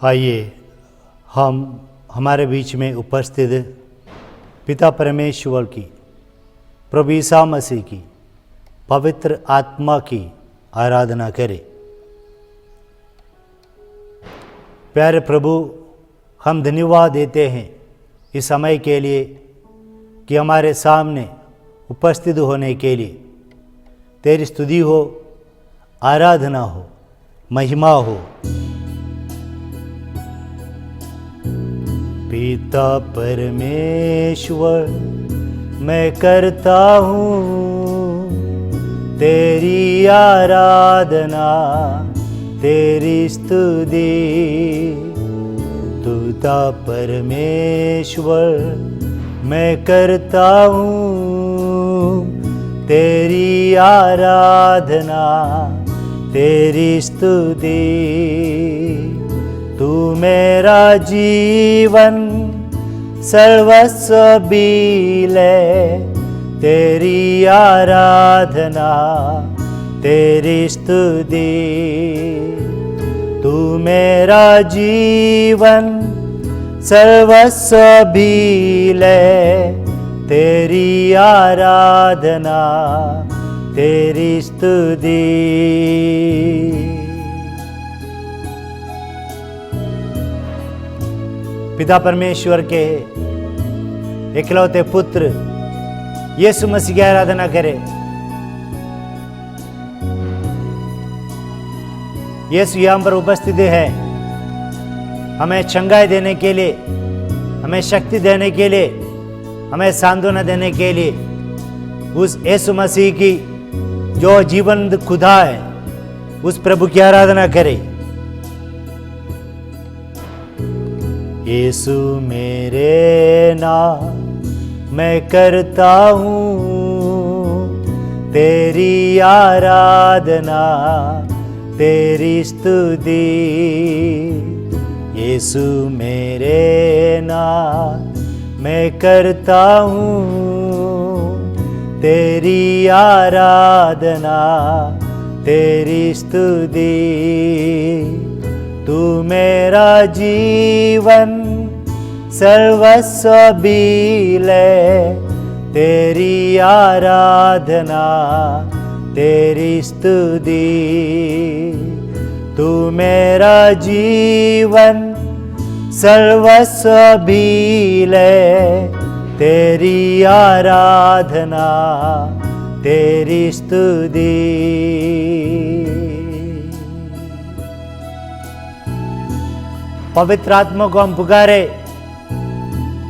आइए हम हमारे बीच में उपस्थित पिता परमेश्वर की, प्रभु यीशु मसीह की पवित्र आत्मा की आराधना करें। प्यारे प्रभु, हम धन्यवाद देते हैं इस समय के लिए कि हमारे सामने उपस्थित होने के लिए। तेरी स्तुति हो, आराधना हो, महिमा हो। पिता परमेश्वर, मैं करता हूँ तेरी आराधना, तेरी स्तुति। पिता परमेश्वर, मैं करता हूँ तेरी आराधना, तेरी स्तुति। तू मेरा जीवन सर्वस्व बीले, तेरी आराधना, तेरी स्तुति। तू मेरा जीवन सर्वस्व बीले, तेरी आराधना, तेरी स्तुति। पिता परमेश्वर के इकलौते पुत्र यीशु मसीह की आराधना करें। यीशु यहाँ पर उपस्थित है हमें चंगाई देने के लिए, हमें शक्ति देने के लिए, हमें सांत्वना देने के लिए। उस यीशु मसीह की जो जीवन खुदा है, उस प्रभु की आराधना करें। यीशु मेरे नाम मैं करता हूँ तेरी आराधना, तेरी स्तुति। यीशु मेरे नाम मैं करता हूँ तेरी आराधना, तेरी स्तुति। तू मेरा जीवन सर्वस्व बीले, तेरी आराधना, तेरी स्तुति। तू मेरा जीवन सर्वस्व बीले, तेरी आराधना, तेरी स्तुति। पवित्र आत्मा को हम पुकारे।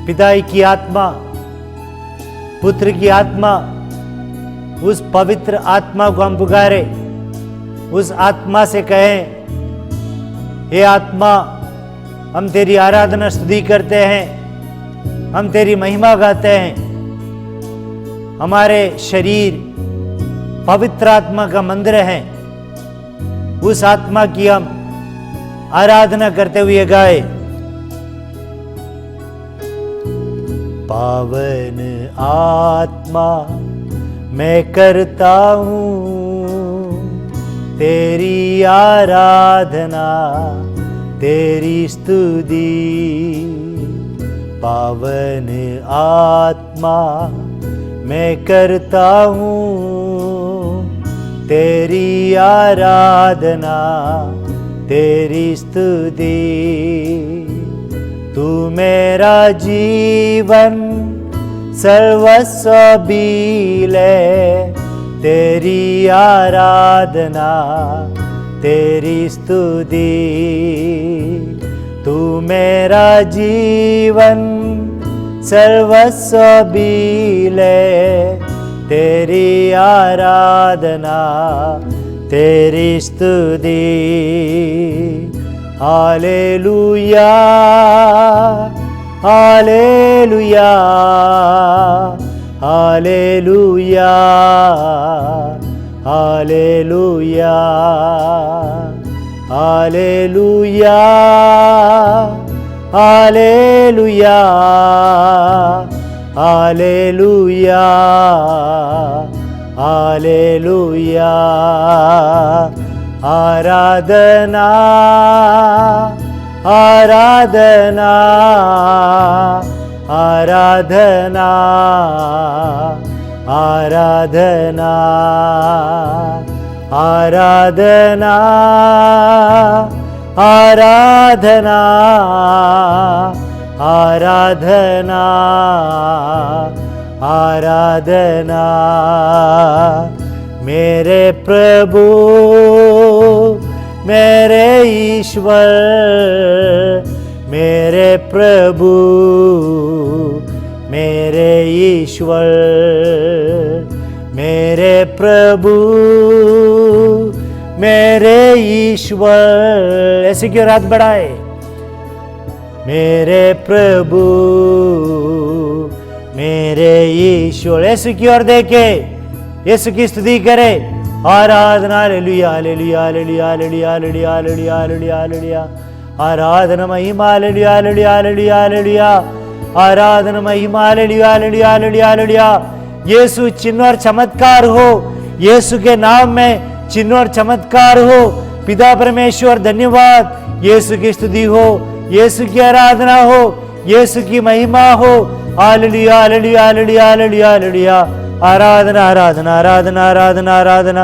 पिता की आत्मा, पुत्र की आत्मा, उस पवित्र आत्मा को हम पुकारे। उस आत्मा से कहें, हे आत्मा, हम तेरी आराधना स्तुति करते हैं, हम तेरी महिमा गाते हैं। हमारे शरीर पवित्र आत्मा का मंदिर है। उस आत्मा की हम आराधना करते हुए गाए। पावन आत्मा मैं करता हूँ तेरी आराधना, तेरी स्तुति। पावन आत्मा मैं करता हूँ तेरी आराधना, तेरी स्तुति। तू मेरा जीवन सर्वस्व भी ले, तेरी आराधना, तेरी स्तुति। तू मेरा जीवन सर्वस्व भी ले, तेरी आराधना, तेरी स्तुति। Hallelujah, hallelujah, hallelujah, hallelujah, hallelujah, hallelujah, hallelujah, hallelujah. आराधना, आराधना, आराधना, आराधना, आराधना, आराधना, आराधना, आराधना। मेरे प्रभु, मेरे ईश्वर, मेरे प्रभु, मेरे ईश्वर, मेरे प्रभु, मेरे ईश्वर। ऐसे क्यों रात बढ़ाए? मेरे प्रभु, मेरे ईश्वर। ऐसे की ओर देखे, यीशु की स्तुति करे। आराधना, hallelujah, hallelujah, hallelujah, hallelujah, hallelujah, hallelujah, hallelujah, hallelujah. आराधना महिमा, हालेलुया, हालेलुया, हालेलुया, हालेलुया। आराधना महिमा, hallelujah, hallelujah, hallelujah, hallelujah. Yeshu चिन्ह और चमत्कार हो, यीशु के नाम में चिन्ह और चमत्कार हो। पिता परमेश्वर धन्यवाद। यीशु की स्तुति हो, यीशु की आराधना हो, यीशु की महिमा हो। Hallelujah, hallelujah, hallelujah, hallelujah, hallelujah. आराधना, आराधना, आराधना, आराधना, आराधना।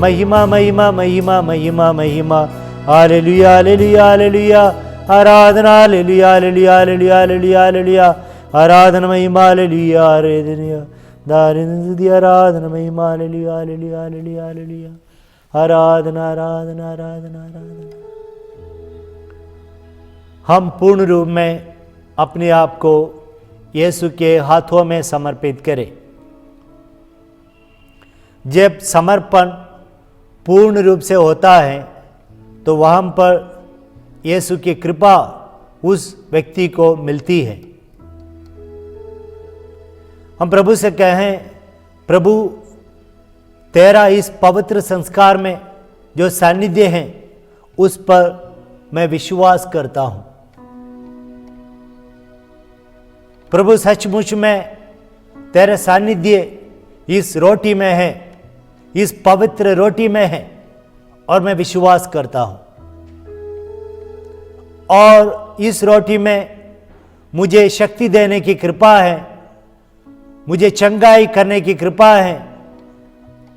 महिमा, महिमा, महिमा, महिमा, महिमा। Hallelujah, hallelujah, hallelujah. आराधना, hallelujah, hallelujah, hallelujah, hallelujah, hallelujah. आराधना महिमा, हालेलुया, हालेलुया। दारिद्र्य आराधना महिमा, हालेलुया, हालेलुया, हालेलुया, हालेलुया। आराधना, आराधना, आराधना, आराधना। हम पूर्ण रूप में अपने आप को यीशु के हाथों में समर्पित करें। जब समर्पण पूर्ण रूप से होता है तो वहाँ पर यीशु की कृपा उस व्यक्ति को मिलती है। हम प्रभु से कहें, प्रभु तेरा इस पवित्र संस्कार में जो सानिध्य है उस पर मैं विश्वास करता हूँ। प्रभु सचमुच में तेरा सानिध्य इस रोटी में है, इस पवित्र रोटी में है और मैं विश्वास करता हूं। और इस रोटी में मुझे शक्ति देने की कृपा है, मुझे चंगाई करने की कृपा है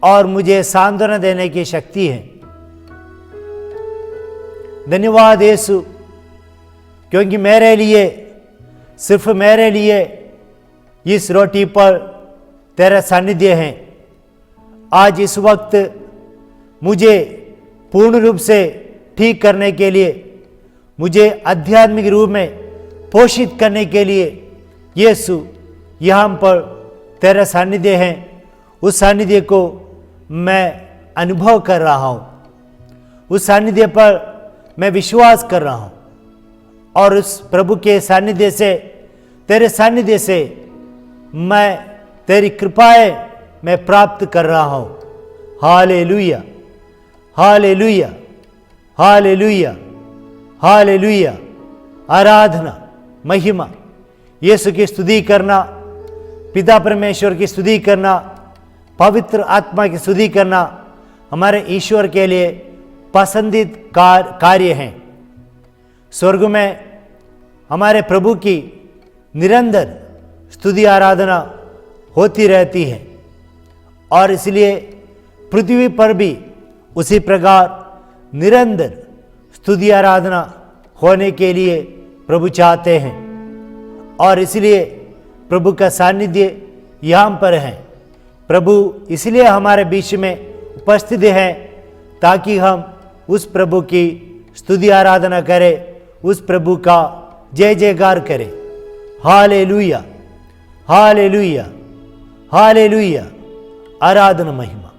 और मुझे सांत्वना देने की शक्ति है। धन्यवाद यीशु, क्योंकि मेरे लिए, सिर्फ मेरे लिए इस रोटी पर तेरा सानिध्य है। आज इस वक्त मुझे पूर्ण रूप से ठीक करने के लिए, मुझे आध्यात्मिक रूप में पोषित करने के लिए यीशु यहाँ पर तेरा सानिध्य है। उस सानिध्य को मैं अनुभव कर रहा हूँ, उस सानिध्य पर मैं विश्वास कर रहा हूँ और उस प्रभु के सानिध्य से, तेरे सानिध्य से मैं तेरी कृपाएं मैं प्राप्त कर रहा हूँ। Hallelujah, hallelujah. Hallelujah, hallelujah. आराधना, महिमा, यीशु की स्तुति करना, पिता परमेश्वर की स्तुति करना, पवित्र आत्मा की स्तुति करना हमारे ईश्वर के लिए पसंदीदा कार्य हैं। स्वर्ग में हमारे प्रभु की निरंतर स्तुति आराधना होती रहती है और इसलिए पृथ्वी पर भी उसी प्रकार निरंतर स्तुति आराधना होने के लिए प्रभु चाहते हैं और इसलिए प्रभु का सानिध्य यहाँ पर है। प्रभु इसलिए हमारे बीच में उपस्थित है ताकि हम उस प्रभु की स्तुति आराधना करें, उस प्रभु का जय जयकार करें। Hallelujah, hallelujah, hallelujah. आराधना, महिमा।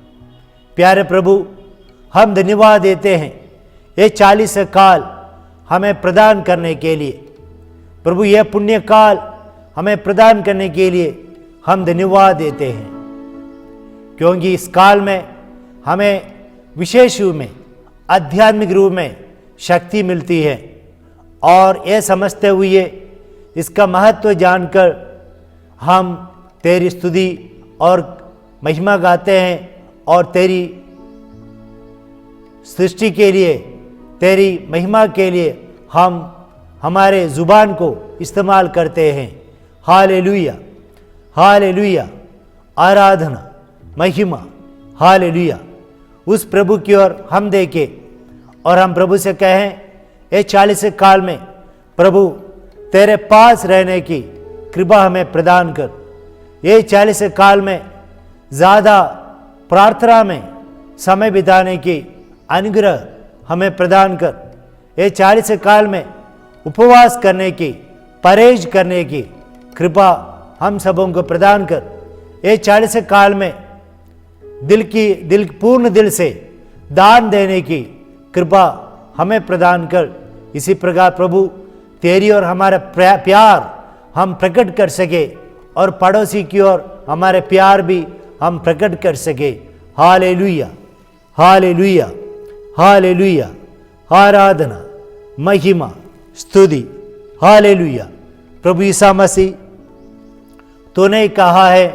प्यारे प्रभु, हम धन्यवाद देते हैं ये 40 काल हमें प्रदान करने के लिए। प्रभु, यह पुण्य काल हमें प्रदान करने के लिए हम धन्यवाद देते हैं, क्योंकि इस काल में हमें विशेष रूप में आध्यात्मिक रूप में शक्ति मिलती है और यह समझते हुए इसका महत्व जानकर हम तेरी स्तुति और महिमा गाते हैं और तेरी सृष्टि के लिए, तेरी महिमा के लिए हम हमारे जुबान को इस्तेमाल करते हैं। Hallelujah, hallelujah. आराधना, महिमा, हालेलुया। उस प्रभु की ओर हम देखें और हम प्रभु से कहें, ये 40 काल में प्रभु तेरे पास रहने की कृपा हमें प्रदान कर। ये 40 काल में ज़्यादा प्रार्थना में समय बिताने की अनुग्रह हमें प्रदान कर। ये 40 काल में उपवास करने की, परहेज करने की कृपा हम सबों को प्रदान कर। ये 40 काल में पूर्ण दिल से दान देने की कृपा हमें प्रदान कर। इसी प्रकार प्रभु तेरी और हमारा प्यार हम प्रकट कर सके और पड़ोसी की ओर हमारे प्यार भी हम प्रकट कर सके। Hallelujah, hallelujah, hallelujah. आराधना, महिमा, स्तुति, हालेलुया। प्रभु ईसा मसीह, तूने कहा है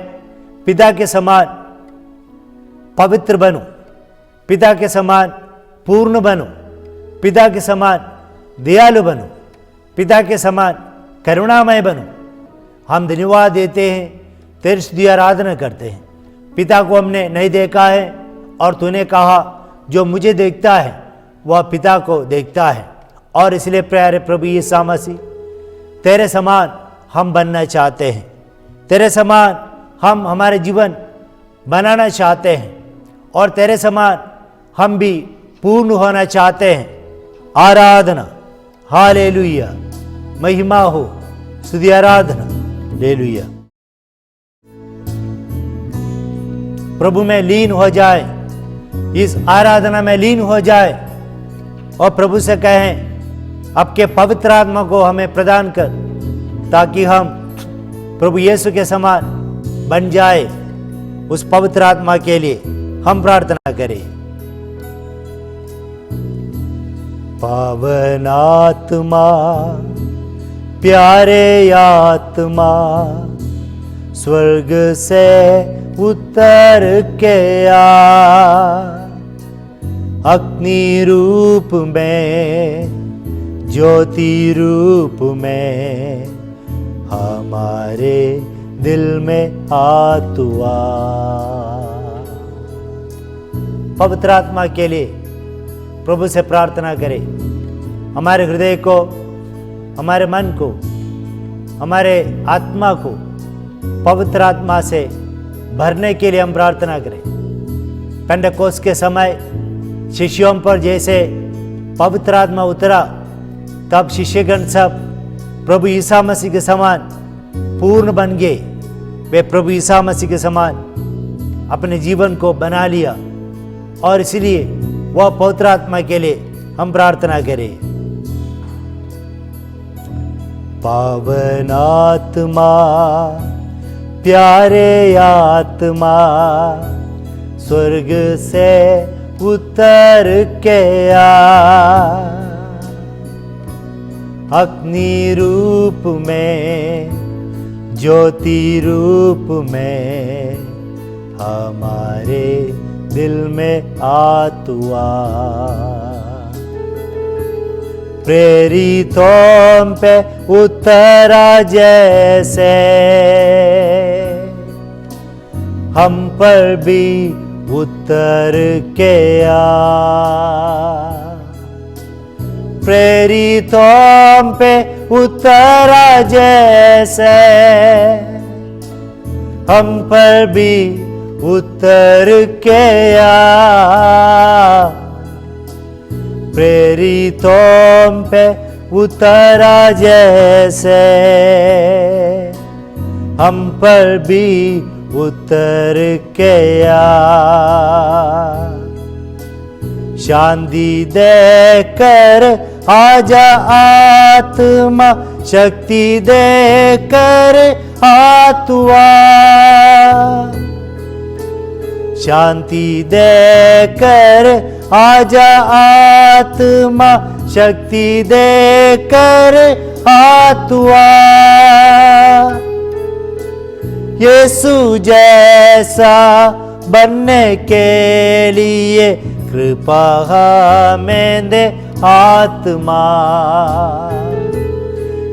पिता के समान पवित्र बनो, पिता के समान पूर्ण बनो, पिता के समान दयालु बनो, पिता के समान करुणामय बनो। हम धन्यवाद देते हैं, तेरी स्तुति आराधना करते हैं। पिता को हमने नहीं देखा है और तूने कहा जो मुझे देखता है वह पिता को देखता है और इसलिए प्यारे प्रभु यीशु मसीह, तेरे समान हम बनना चाहते हैं, तेरे समान हम हमारे जीवन बनाना चाहते हैं और तेरे समान हम भी पूर्ण होना चाहते हैं। आराधना, हालेलुया, महिमा हो, स्तुति आराधना, हालेलुया। प्रभु में लीन हो जाए, इस आराधना में लीन हो जाए और प्रभु से कहें आपके पवित्र आत्मा को हमें प्रदान कर ताकि हम प्रभु यीशु के समान बन जाए। उस पवित्र आत्मा के लिए हम प्रार्थना करें। पावन आत्मा, प्यारे आत्मा, स्वर्ग से उतर के आ, अग्नि रूप में, ज्योति रूप में हमारे दिल में आ तू आ। पवित्र आत्मा के लिए प्रभु से प्रार्थना करें। हमारे हृदय को, हमारे मन को, हमारे आत्मा को पवित्र आत्मा से भरने के लिए हम प्रार्थना करें। पेंटेकोस्त के समय शिष्यों पर जैसे पवित्र आत्मा उतरा, तब शिष्यगण सब प्रभु ईसा मसीह के समान पूर्ण बन गए। वे प्रभु ईसा मसीह के समान अपने जीवन को बना लिया और इसलिए वह पवित्र आत्मा के लिए हम प्रार्थना करें। पावन आत्मा, प्यारे आत्मा, स्वर्ग से उतर के आ, अग्नि रूप में, ज्योति रूप में हमारे दिल में आ तू आ। प्रेरितों पे उतरा जैसे हम पर भी उतर के आ। प्रेरितों पे उतरा जैसे हम पर भी उतर के आ। प्रेरितों पे उतरा जैसे हम पर भी उतर के आ। शांति देकर आजा आत्मा, शक्ति देकर आ तू आ। शांति देकर आजा आत्मा, शक्ति देकर आ तू आ। यीशु जैसा बनने के लिए कृपा हमें दे आत्मा।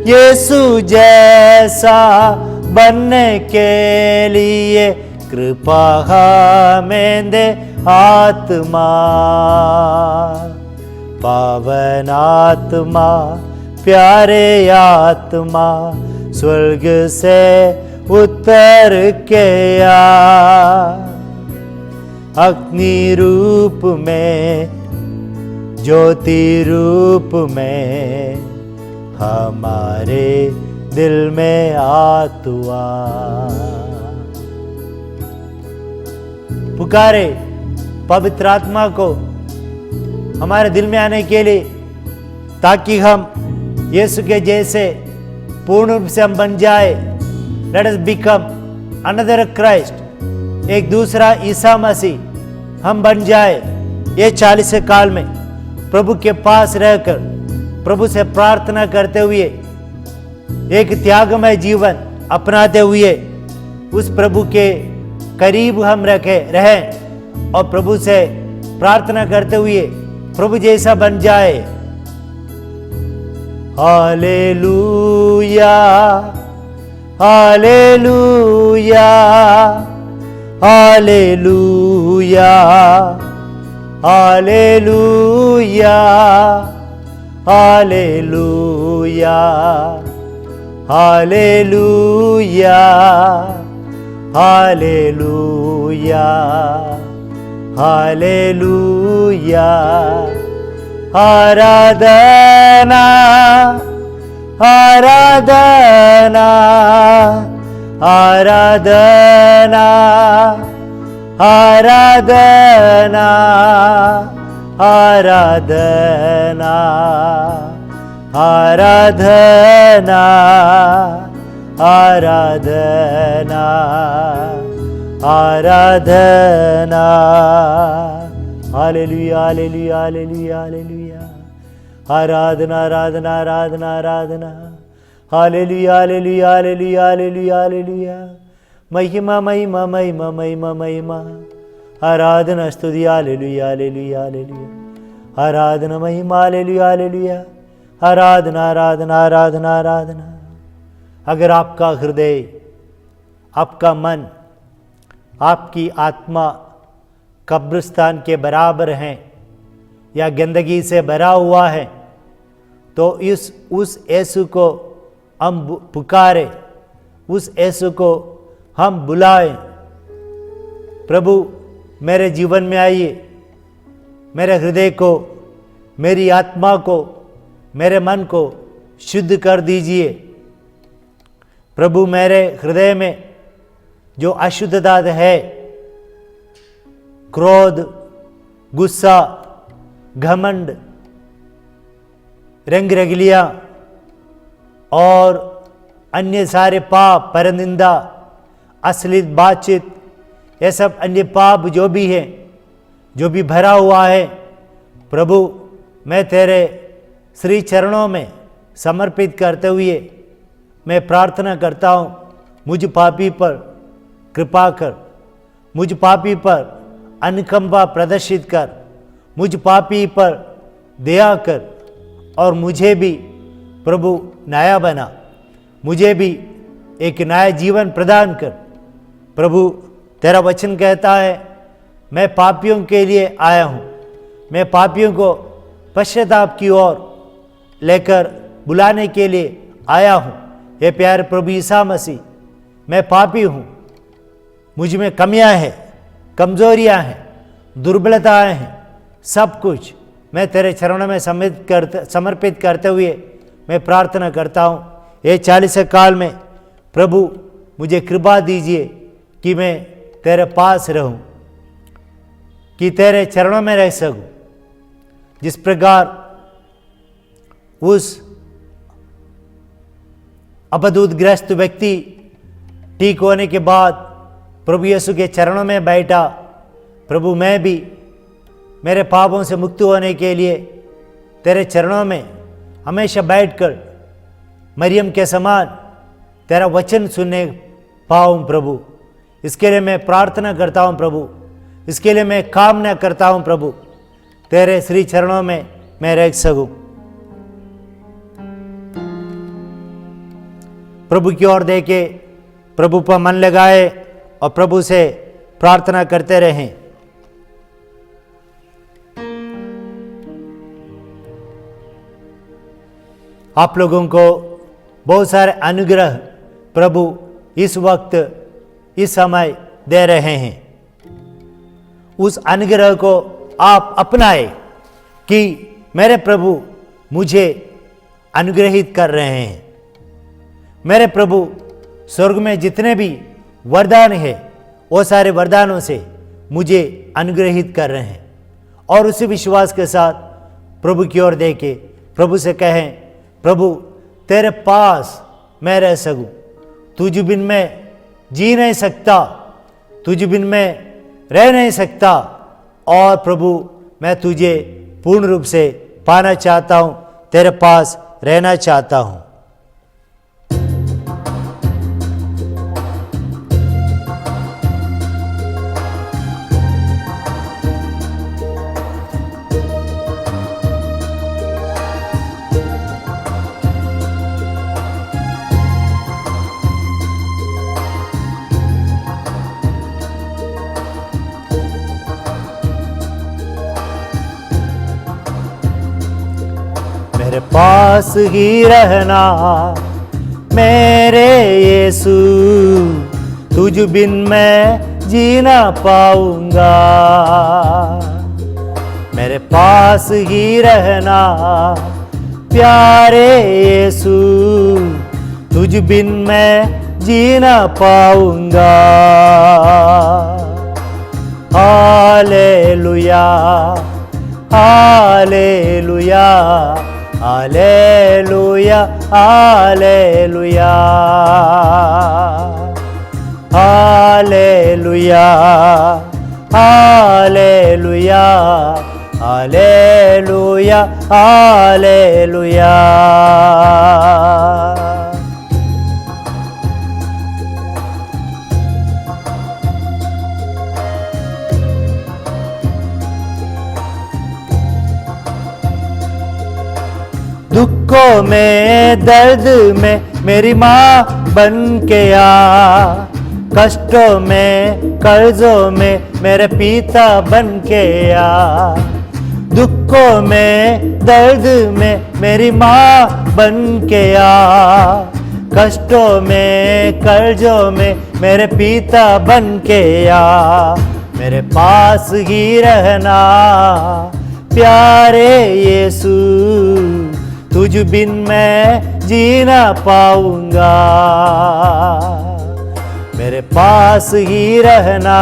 यीशु जैसा बनने के लिए कृपा हमें दे आत्मा। पावन आत्मा, प्यारे आत्मा, स्वर्ग से उतर के आ। अग्नि रूप में, ज्योति रूप में हमारे दिल में आ तू आ। पुकारे पवित्र आत्मा को हमारे दिल में आने के लिए, ताकि हम यीशु के जैसे पूर्ण रूप से हम बन जाए। Let us become another Christ, एक दूसरा ईसा मसीह हम बन जाए। ये 40 काल में प्रभु के पास रहकर प्रभु से प्रार्थना करते हुए एक त्यागमय जीवन अपनाते हुए उस प्रभु के करीब हम रहें और प्रभु से प्रार्थना करते हुए प्रभु जैसा बन जाए। Hallelujah, hallelujah, hallelujah, hallelujah, hallelujah, hallelujah, hallelujah, hallelujah. आराधना, आराधना, आराधना, आराधना, आराधना, आराधना, आराधना, आराधना। Hallelujah, hallelujah, hallelujah, hallelujah. आराधना, आराधना, आराधना, आराधना। Hallelujah, hallelujah, hallelujah, hallelujah, hallelujah. महिमा, महिमा, महिमा, महिमा, महिमा। आराधना, स्तुति, हालेलुया, हालेलुया, हालेलुया। आराधना, महिमा, हालेलुया, हालेलुया। आराधना, आराधना, आराधना, आराधना। अगर आपका हृदय, आपका मन, आपकी आत्मा कब्रिस्तान के बराबर हैं या गंदगी से भरा हुआ है, तो उस यीशु को हम पुकारें, उस यीशु को हम बुलाएं। प्रभु मेरे जीवन में आइए, मेरे हृदय को, मेरी आत्मा को, मेरे मन को शुद्ध कर दीजिए। प्रभु मेरे हृदय में जो अशुद्धता है, क्रोध, गुस्सा, घमंड, रंग रगलियाँ और अन्य सारे पाप, परनिंदा, अश्लील बातचीत, ये सब अन्य पाप जो भी हैं, जो भी भरा हुआ है प्रभु, मैं तेरे श्री चरणों में समर्पित करते हुए मैं प्रार्थना करता हूँ, मुझ पापी पर कृपा कर, मुझ पापी पर अनुकंपा प्रदर्शित कर, मुझ पापी पर दया कर और मुझे भी प्रभु नया बना, मुझे भी एक नया जीवन प्रदान कर। प्रभु तेरा वचन कहता है, मैं पापियों के लिए आया हूँ, मैं पापियों को पश्चाताप की ओर लेकर बुलाने के लिए आया हूँ। हे प्यारे प्रभु ईसा मसीह, मैं पापी हूँ, मुझ में कमियाँ हैं, कमजोरियाँ हैं, दुर्बलताएं हैं, सब कुछ मैं तेरे चरणों में समर्पित करते हुए मैं प्रार्थना करता हूँ। ये 40 काल में प्रभु मुझे कृपा दीजिए कि मैं तेरे पास रहूँ, कि तेरे चरणों में रह सकूँ। जिस प्रकार उस अपदूतग्रस्त व्यक्ति ठीक होने के बाद प्रभु यीशु के चरणों में बैठा, प्रभु मैं भी मेरे पापों से मुक्त होने के लिए तेरे चरणों में हमेशा बैठकर मरियम के समान तेरा वचन सुनने पाऊँ प्रभु। इसके लिए मैं प्रार्थना करता हूँ प्रभु, इसके लिए मैं कामना करता हूँ प्रभु, तेरे श्री चरणों में मैं रह सकूँ। प्रभु की ओर देखे, प्रभु पर मन लगाए और प्रभु से प्रार्थना करते रहें। आप लोगों को बहुत सारे अनुग्रह प्रभु इस वक्त इस समय दे रहे हैं। उस अनुग्रह को आप अपनाएं कि मेरे प्रभु मुझे अनुग्रहित कर रहे हैं। मेरे प्रभु स्वर्ग में जितने भी वरदान है वो सारे वरदानों से मुझे अनुग्रहित कर रहे हैं। और उसी विश्वास के साथ प्रभु की ओर देखे, प्रभु से कहें, प्रभु तेरे पास मैं रह सकूं, तुझ बिन मैं जी नहीं सकता, तुझ बिन मैं रह नहीं सकता। और प्रभु मैं तुझे पूर्ण रूप से पाना चाहता हूं, तेरे पास रहना चाहता हूं। मेरे पास ही रहना मेरे यीशु, तुझ बिन मैं जी ना पाऊंगा। मेरे पास ही रहना प्यारे यीशु, तुझ बिन मैं जी ना पाऊंगा। Hallelujah, hallelujah, hallelujah, hallelujah, hallelujah, hallelujah, hallelujah, hallelujah. दुखों में दर्द में मेरी माँ बन के आ, कष्टों में कर्जों में मेरे पिता बन के आ। दुखों में दर्द में मेरी माँ बन के आ, कष्टों में कर्जों में मेरे पिता बन के आ। मेरे पास ही रहना प्यारे यीशु, तुझ बिन मैं जी ना पाऊंगा। मेरे पास ही रहना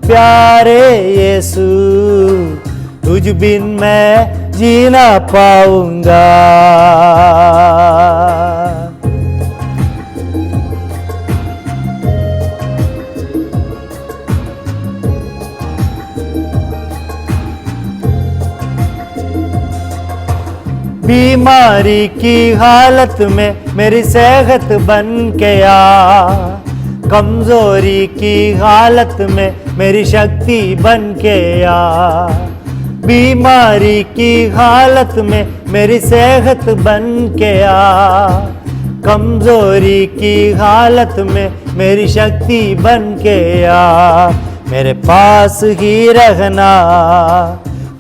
प्यारे यीशु, तुझ बिन मैं जी ना पाऊंगा। बीमारी की हालत में मेरी सेहत बन के आ, कमजोरी की हालत में मेरी शक्ति बन के आ, बीमारी की हालत में मेरी सेहत बन के आ, कमजोरी की हालत में मेरी शक्ति बन के आ, मेरे पास ही रहना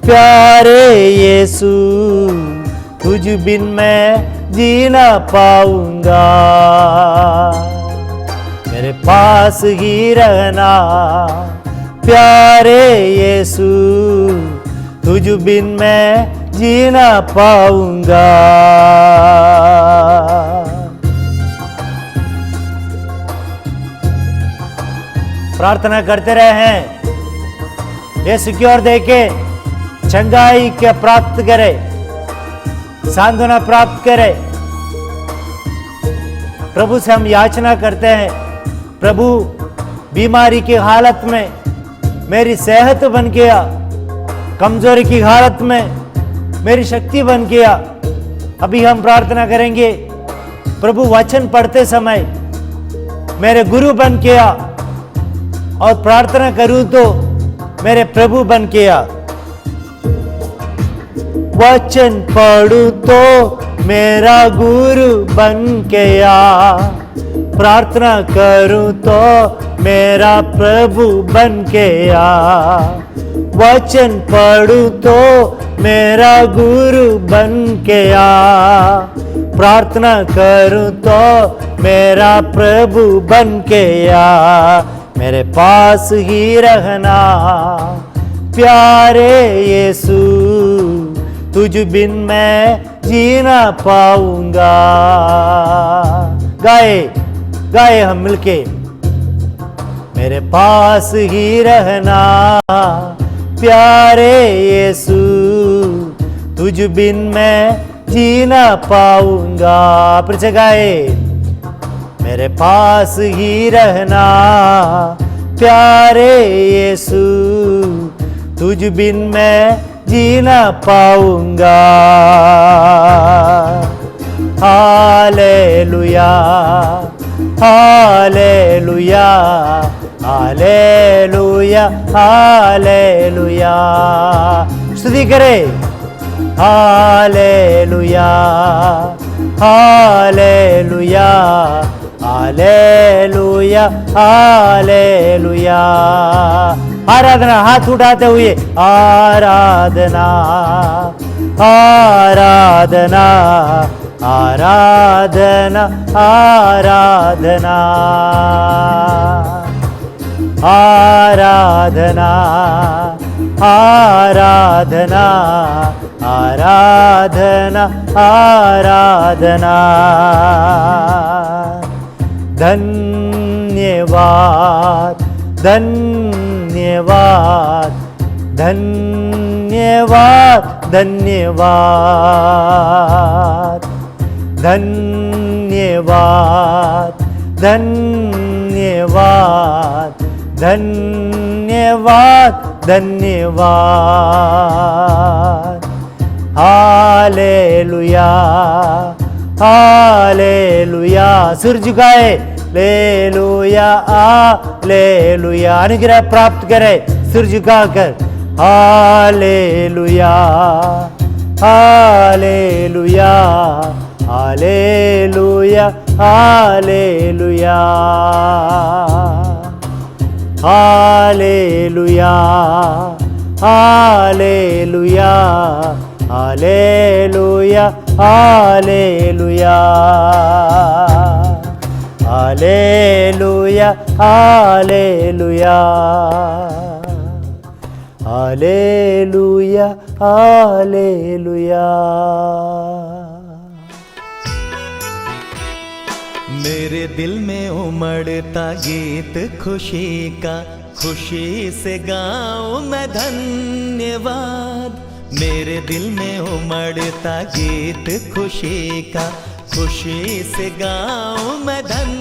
प्यारे यीशु, तुझ बिन मैं जी ना पाऊंगा। मेरे पास ही रहना प्यारे यीशु, तुझ बिन मैं जी ना पाऊंगा। प्रार्थना करते रहे हैं, यीशु की ओर देखे चंगाई के प्राप्त करे, सांत्वना प्राप्त करे। प्रभु से हम याचना करते हैं, प्रभु बीमारी की हालत में मेरी सेहत बन गया, कमजोरी की हालत में मेरी शक्ति बन गया। अभी हम प्रार्थना करेंगे, प्रभु वचन पढ़ते समय मेरे गुरु बन गया, और प्रार्थना करूं तो मेरे प्रभु बन गया। वचन पढ़ूं तो मेरा गुरु बन गया, प्रार्थना करूं तो मेरा प्रभु बन गया। वचन पढ़ूं तो मेरा गुरु बन गया, प्रार्थना करूं तो मेरा प्रभु बन गया। मेरे पास ही रहना प्यारे यीशु, तुझ बिन मैं जी ना पाऊंगा। गाए हम मिलके, मेरे पास ही रहना प्यारे यीशु, तुझ बिन मैं जी ना पाऊंगा। फिर से गाए, मेरे पास ही रहना प्यारे यीशु, तुझ बिन मैं जी ना पाऊंगा। हालेलुया हालेलुया हालेलुया हालेलुया, स्तुति करे। Hallelujah hallelujah hallelujah hallelujah. आराधना, हाथ उठाते हुए आराधना आराधना आराधना आराधना आराधना आराधना आराधना आराधना। धन्यवाद धन्यवाद धन्यवाद धन्यवाद धन्यवाद धन्यवाद धन्यवाद धन्यवाद। हालेलुया हालेलुया, सिर झुकाए, लेलुया हालेलुया। अनुग्रह प्राप्त करे सिर झुकाकर। Hallelujah hallelujah hallelujah hallelujah hallelujah hallelujah hallelujah hallelujah hallelujah hallelujah hallelujah hallelujah. मेरे दिल में उमड़ता गीत खुशी का, खुशी से गाऊं मैं धन्यवाद। मेरे दिल में उमड़ता गीत खुशी का, खुशी से गाऊं मैं धन्यवाद।